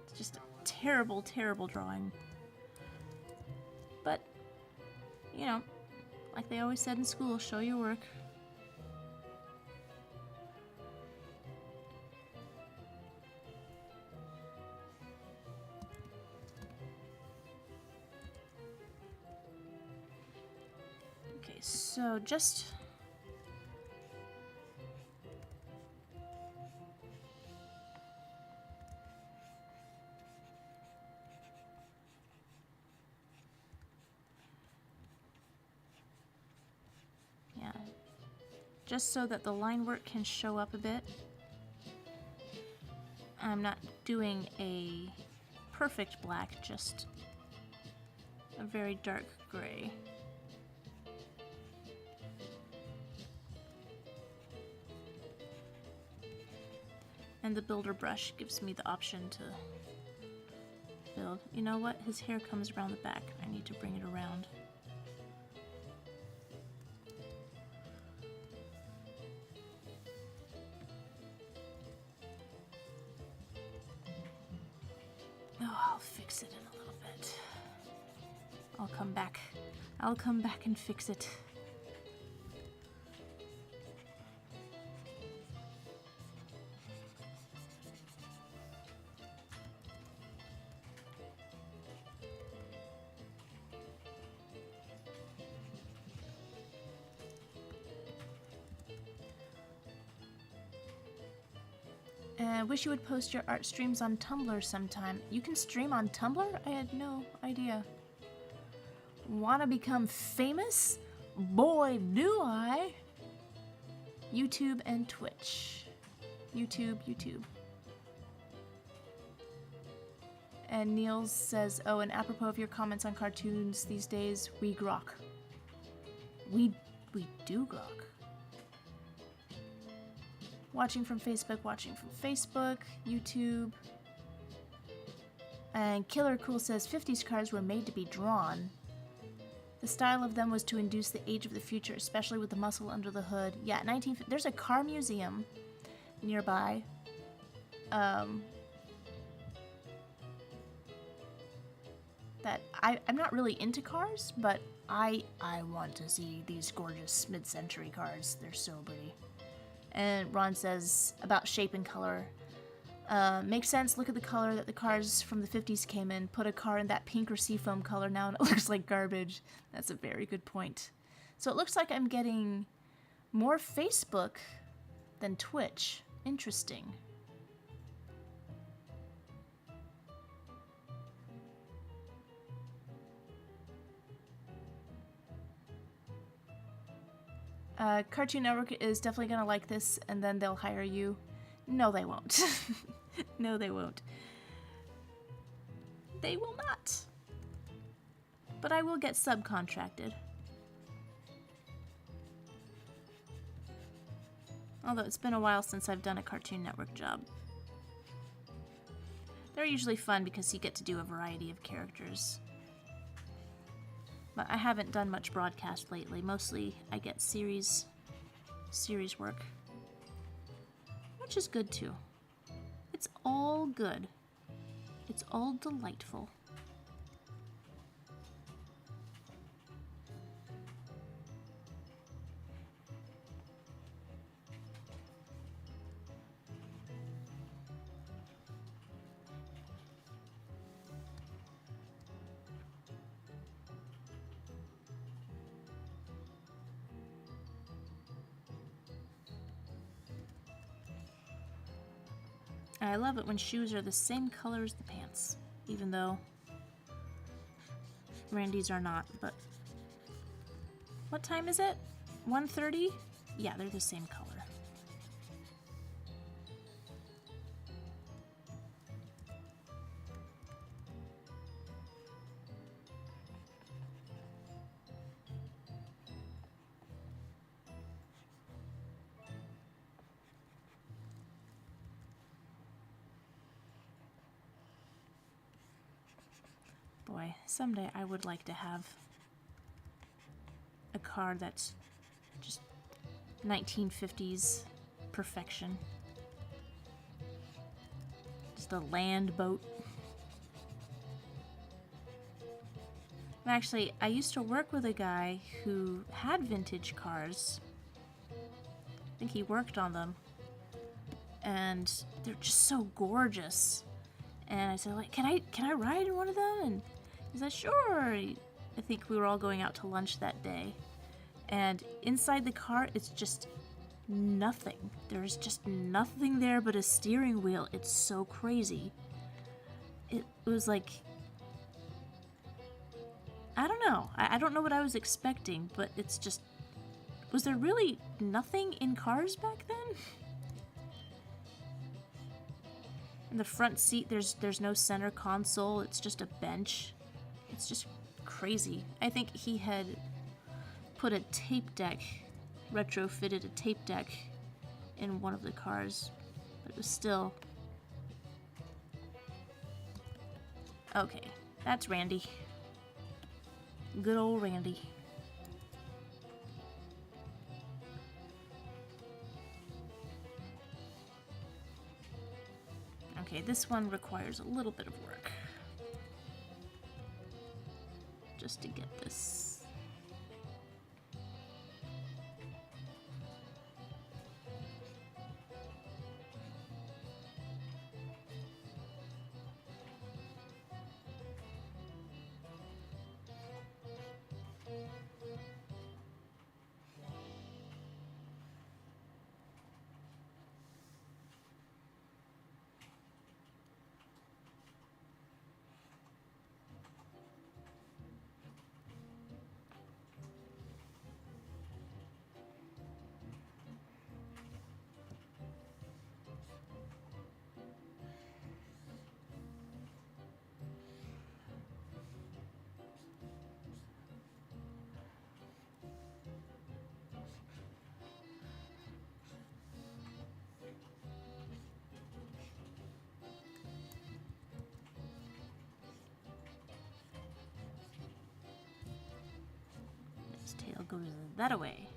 It's just a terrible, terrible drawing. But, you know, like they always said in school, show your work. Okay, so just... yeah. Just so that the line work can show up a bit. I'm not doing a perfect black, just a very dark gray. And the builder brush gives me the option to build. You know what? His hair comes around the back. I need to bring it around. Oh, I'll fix it in a little bit. I'll come back. I'll come back and fix it. Wish you would post your art streams on Tumblr sometime. You can stream on Tumblr? I had no idea. Wanna become famous? Boy, do I! YouTube and Twitch. YouTube. And Niels says, oh, and apropos of your comments on cartoons these days, we grok. We do grok. Watching from Facebook, YouTube. And Killer Cool says 50s cars were made to be drawn. The style of them was to induce the age of the future, especially with the muscle under the hood. Yeah, there's a car museum nearby. That I'm not really into cars, but I want to see these gorgeous mid-century cars. They're so pretty. And Ron says about shape and color. Makes sense. Look at the color that the cars from the 50s came in. Put a car in that pink or seafoam color now and it looks like garbage. That's a very good point. So it looks like I'm getting more Facebook than Twitch. Interesting. Cartoon Network is definitely gonna like this, and then they'll hire you. No, they won't. No, they won't. They will not. But I will get subcontracted. Although it's been a while since I've done a Cartoon Network job. They're usually fun because you get to do a variety of characters. But I haven't done much broadcast lately. Mostly I get series work. Which is good too. It's all good. It's all delightful. I love it when shoes are the same color as the pants, even though Randy's are not, but what time is it? 1:30? Yeah, they're the same color. Boy, someday I would like to have a car that's just 1950s perfection. Just a land boat. Actually, I used to work with a guy who had vintage cars. I think he worked on them. And they're just so gorgeous. And I said, like, can I ride in one of them? And he said, sure. I think we were all going out to lunch that day. And inside the car, it's just nothing. There's just nothing there but a steering wheel. It's so crazy. It was like, I don't know. I don't know what I was expecting, but it's just, was there really nothing in cars back then? In the front seat, there's no center console. It's just a bench. It's just crazy. I think he had put a tape deck, retrofitted a tape deck in one of the cars, but it was still... Okay, that's Randy. Good old Randy. Okay, this one requires a little bit of work. Just to get this. His tail goes that away.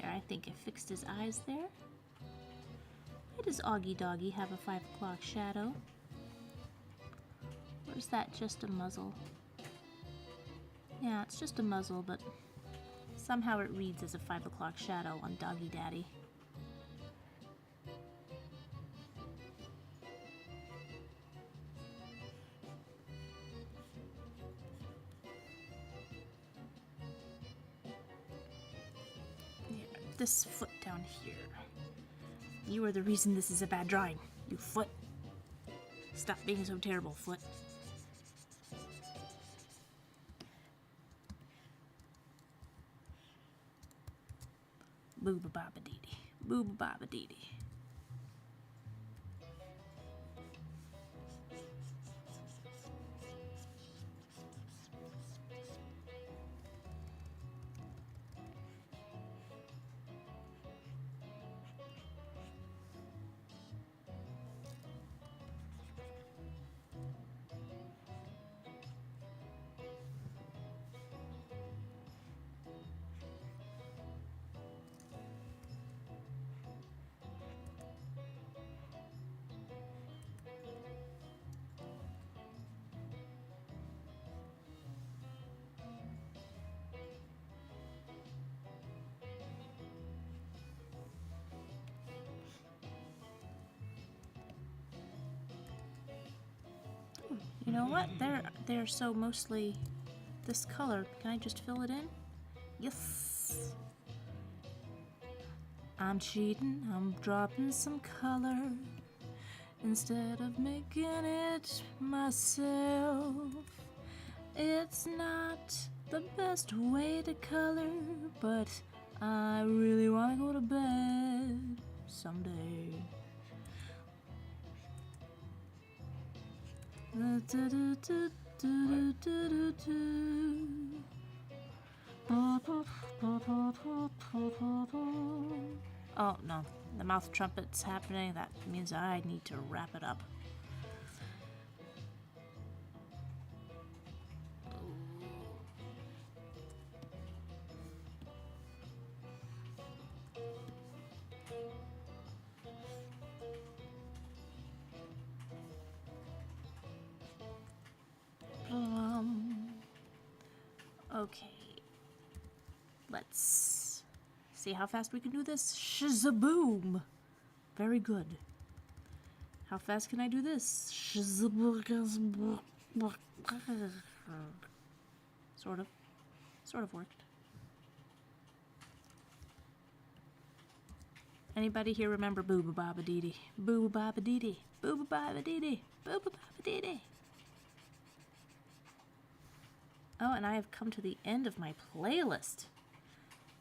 There, I think I fixed his eyes there. Why does Augie Doggy have a 5 o'clock shadow? Or is that just a muzzle? Yeah, it's just a muzzle, but somehow it reads as a 5 o'clock shadow on Doggy Daddy. This foot down here. You are the reason this is a bad drawing. You foot. Stop being so terrible, foot. Booba baba dee dee. Booba baba dee dee. You know what? They're so mostly this color. Can I just fill it in? Yes. I'm cheating. I'm dropping some color instead of making it myself. It's not the best way to color, but I really want to go to bed someday. Oh no, the mouth trumpet's happening. That means I need to wrap it up. Okay. Let's see how fast we can do this. Shazaboom! Very good. How fast can I do this? Sort of. Sort of worked. Anybody here remember Booba Baba Dee Dee? Booba Baba Dee Dee. Booba Baba Dee Dee. Booba Baba Dee Dee. Oh, and I have come to the end of my playlist.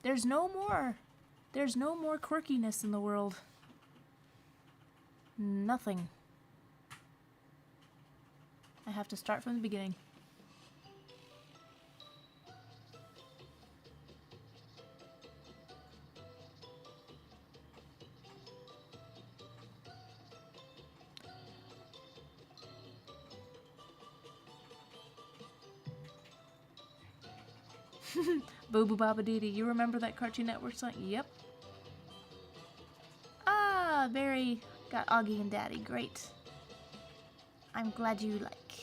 There's no more quirkiness in the world. Nothing. I have to start from the beginning. Boo Boo Baba Dee Dee. You remember that Cartoon Network song? Yep. Ah, Barry got Augie and Daddy. Great. I'm glad you like.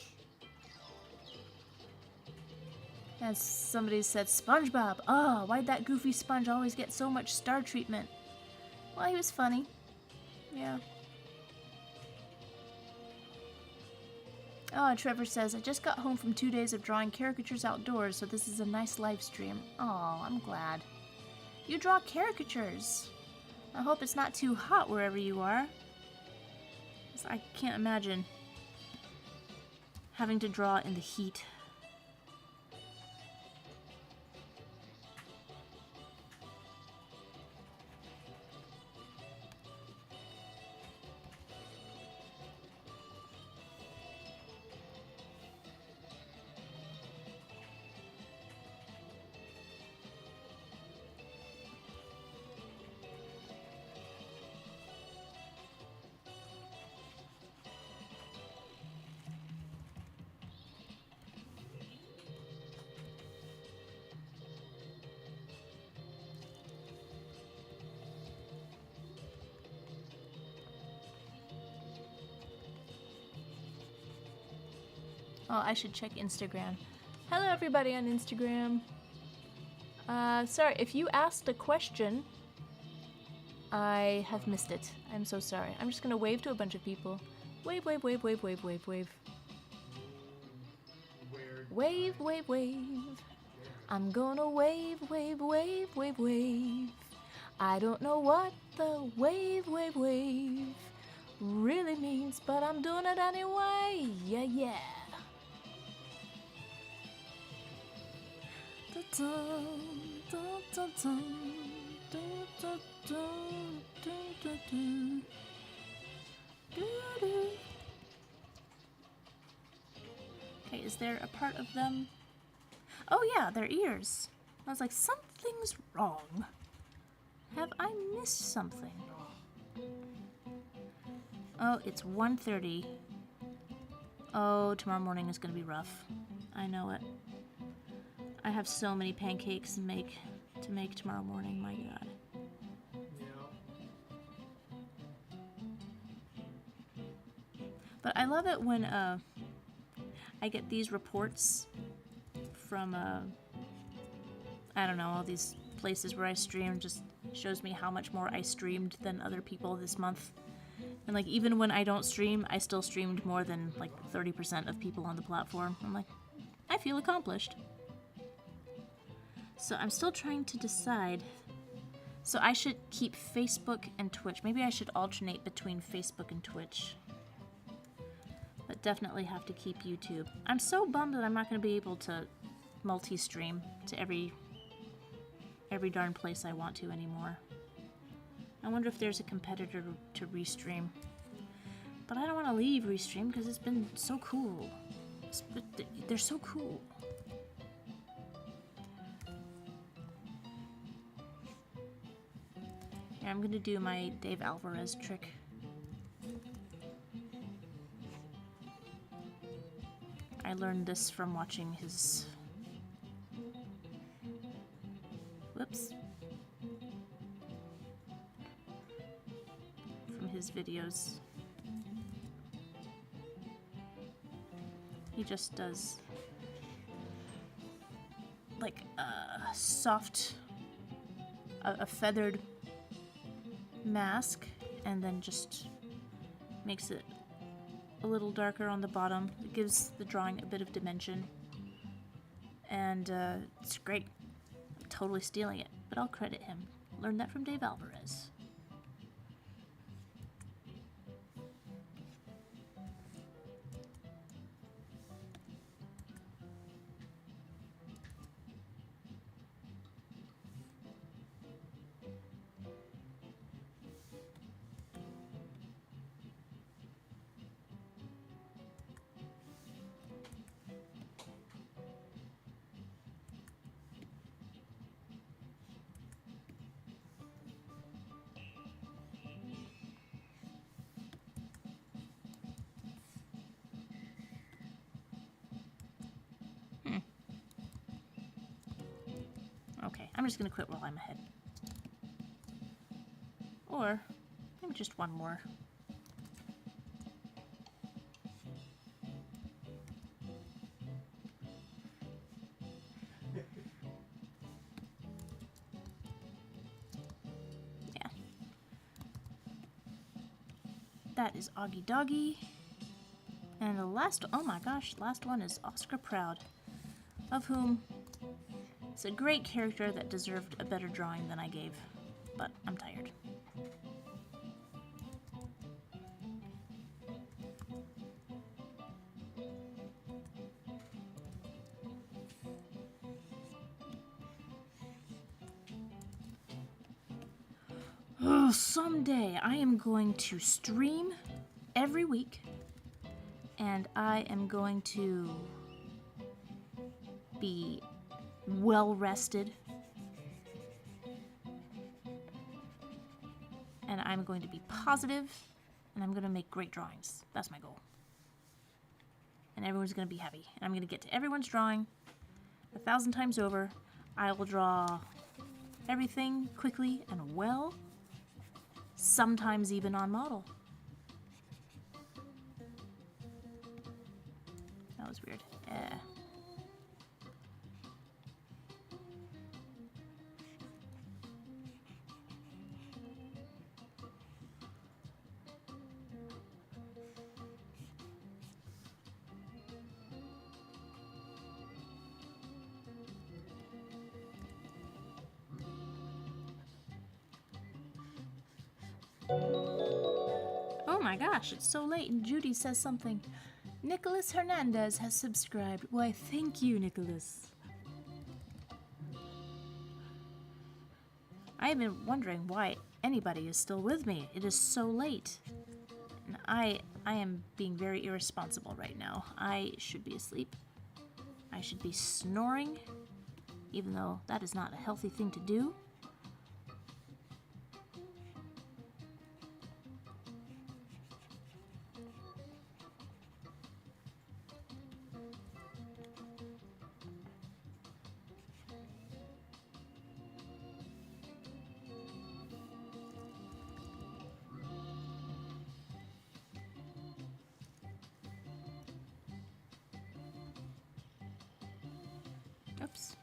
As somebody said, SpongeBob. Oh, why'd that goofy sponge always get so much star treatment? Well, he was funny. Yeah. Oh, Trevor says, I just got home from 2 days of drawing caricatures outdoors, so this is a nice live stream. Oh, I'm glad. You draw caricatures. I hope it's not too hot wherever you are. 'Cause I can't imagine having to draw in the heat. Oh, I should check Instagram. Hello, everybody on Instagram. Sorry, if you asked a question, I have missed it. I'm so sorry. I'm just gonna wave to a bunch of people. Wave, wave, wave, wave, wave, wave, wave. Wave, wave, wave. I'm gonna wave, wave, wave, wave, wave. I don't know what the wave, wave, wave really means, but I'm doing it anyway. Yeah, yeah. Okay, is there a part of them? Oh yeah, their ears. I was like, something's wrong. Have I missed something? Oh, it's 1:30. Oh, tomorrow morning is gonna be rough. I know it. I have so many pancakes to make tomorrow morning, my god. But I love it when I get these reports from I don't know, all these places where I stream. Just shows me how much more I streamed than other people this month. And like even when I don't stream, I still streamed more than like 30% of people on the platform. I'm like, I feel accomplished. So I'm still trying to decide. So I should keep Facebook and Twitch. Maybe I should alternate between Facebook and Twitch. But definitely have to keep YouTube. I'm so bummed that I'm not going to be able to multi-stream to every darn place I want to anymore. I wonder if there's a competitor to Restream. But I don't want to leave Restream because it's been so cool. They're so cool. Here, I'm going to do my Dave Alvarez trick. I learned this from watching his... Whoops. From his videos. He just does like a soft, a feathered mask, and then just makes it a little darker on the bottom. It gives the drawing a bit of dimension, and it's great. I'm totally stealing it, but I'll credit him. Learned that from Dave Alvarez. Okay, I'm just gonna quit while I'm ahead. Or maybe just one more. Yeah. That is Augie Doggy. And the last, oh my gosh, last one is Oscar Proud, of whom it's a great character that deserved a better drawing than I gave, but I'm tired. Oh, someday I am going to stream every week, and I am going to be well rested, and I'm going to be positive, and I'm going to make great drawings. That's my goal. And everyone's going to be happy. And I'm going to get to everyone's drawing 1,000 times over. I will draw everything quickly and well, sometimes even on model. That was weird. Yeah. Oh my gosh, it's so late and Judy says something. Nicholas Hernandez has subscribed. Why, thank you, Nicholas. I have been wondering why anybody is still with me. It is so late. And I am being very irresponsible right now. I should be asleep. I should be snoring, even though that is not a healthy thing to do. Oops.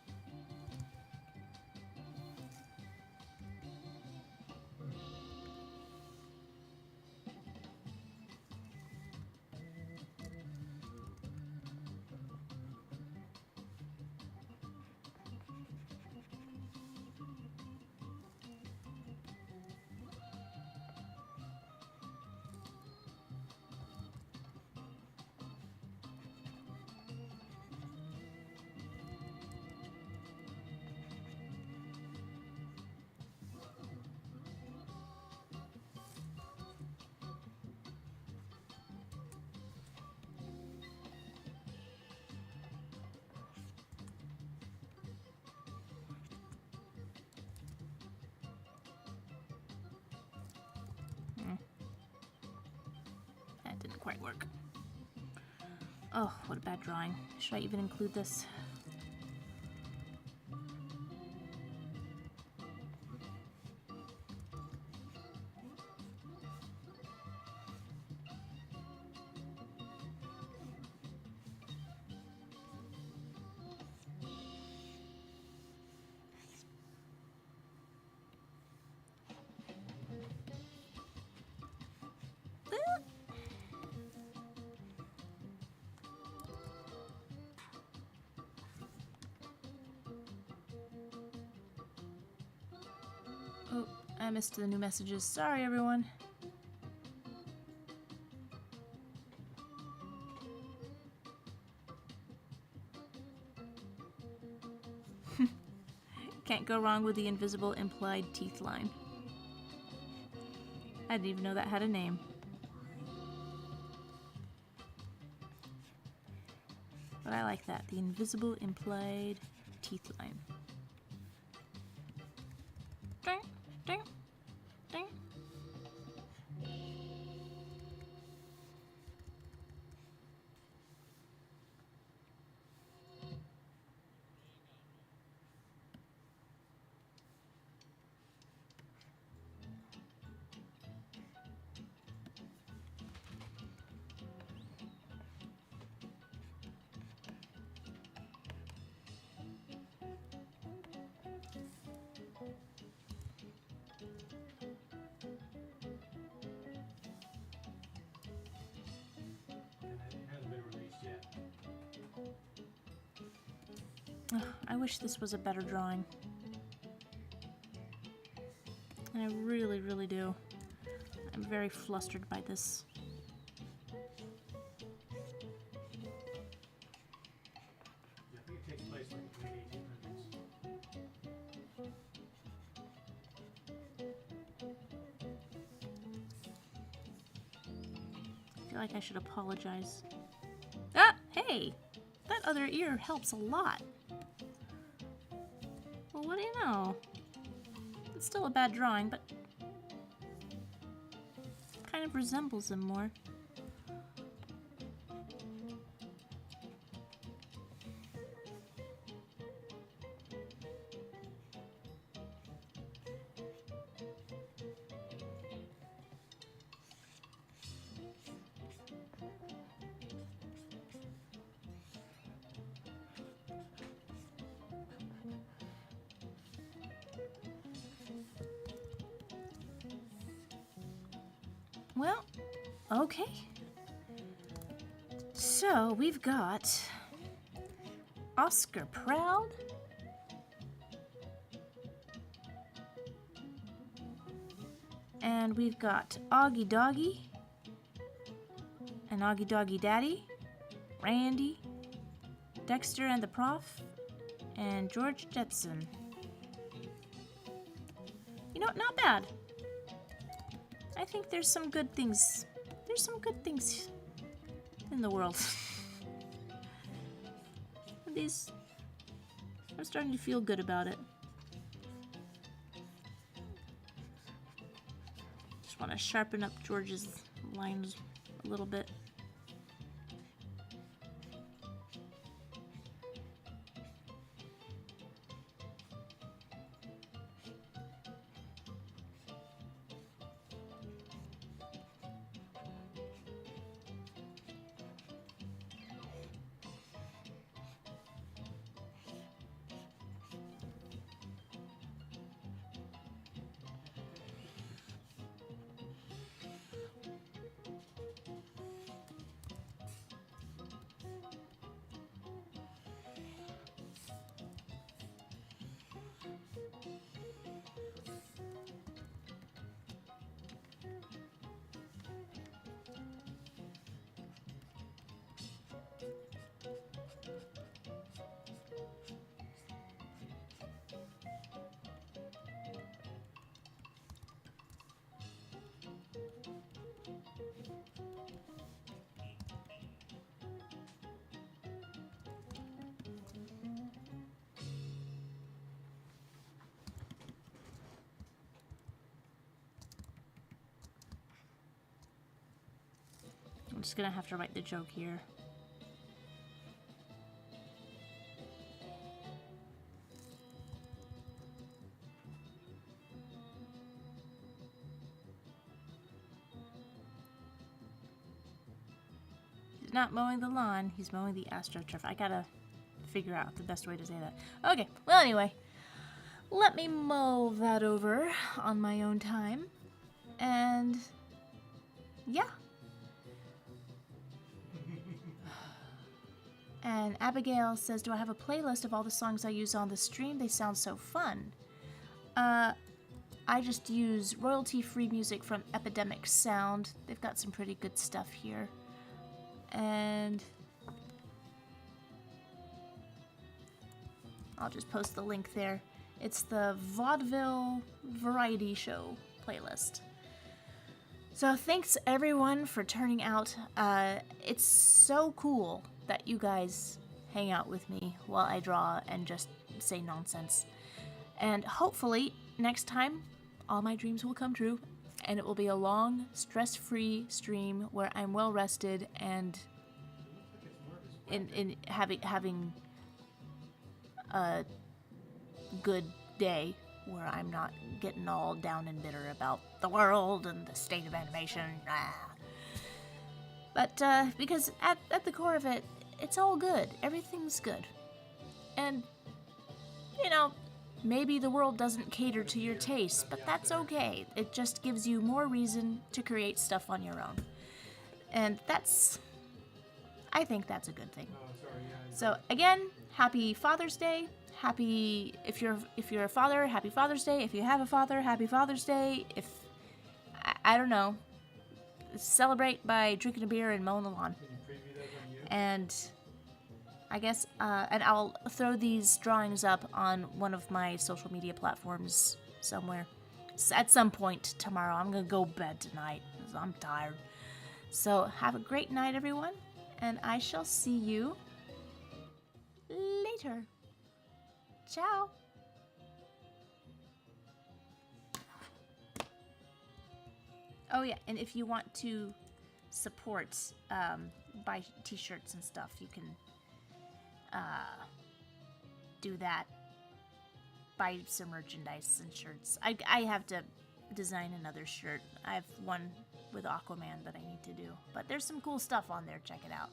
That didn't quite work. Oh, what a bad drawing. Should I even include this? Oh, I missed the new messages. Sorry, everyone. Can't go wrong with the invisible implied teeth line. I didn't even know that had a name. But I like that. The invisible implied teeth line. Ding, ding, ding. It hasn't been released yet. Ugh, I wish this was a better drawing. I really, really do. I'm very flustered by this. Yeah, I think it takes place like in the 1800s. I feel like I should apologize. Ah, hey! That other ear helps a lot. Well, what do you know? It's still a bad drawing, but kind of resembles him more. Well, okay. So we've got Oscar Proud, and we've got Augie Doggy, and Augie Doggy Daddy, Randy, Dexter and the Prof, and George Jetson. You know, not bad. I think there's some good things. There's some good things in the world. These, I'm starting to feel good about it. Just want to sharpen up George's lines a little bit. I'm just gonna have to write the joke here. He's not mowing the lawn, he's mowing the AstroTurf. I gotta figure out the best way to say that. Okay, well anyway, let me mull that over on my own time. And yeah. And Abigail says, do I have a playlist of all the songs I use on the stream? They sound so fun. I just use royalty-free music from Epidemic Sound. They've got some pretty good stuff here. And I'll just post the link there. It's the Vaudeville Variety Show playlist. So thanks everyone for turning out. It's so cool that you guys hang out with me while I draw and just say nonsense. And hopefully next time all my dreams will come true, and it will be a long, stress-free stream where I'm well rested and in having a good day where I'm not getting all down and bitter about the world and the state of animation. But because at the core of it, it's all good. Everything's good. And, you know, maybe the world doesn't cater to your tastes, but that's okay. It just gives you more reason to create stuff on your own. And I think that's a good thing. So again, happy Father's Day. If you're a father, happy Father's Day. If you have a father, happy Father's Day. If I don't know, celebrate by drinking a beer and mowing the lawn. And I guess, and I'll throw these drawings up on one of my social media platforms somewhere. At some point tomorrow. I'm gonna go bed tonight because I'm tired. So have a great night, everyone, and I shall see you later. Ciao. Oh yeah, and if you want to support, buy t-shirts and stuff, you can do that. Buy some merchandise and shirts. I have to design another shirt. I have one with Aquaman that I need to do. But there's some cool stuff on there. Check it out.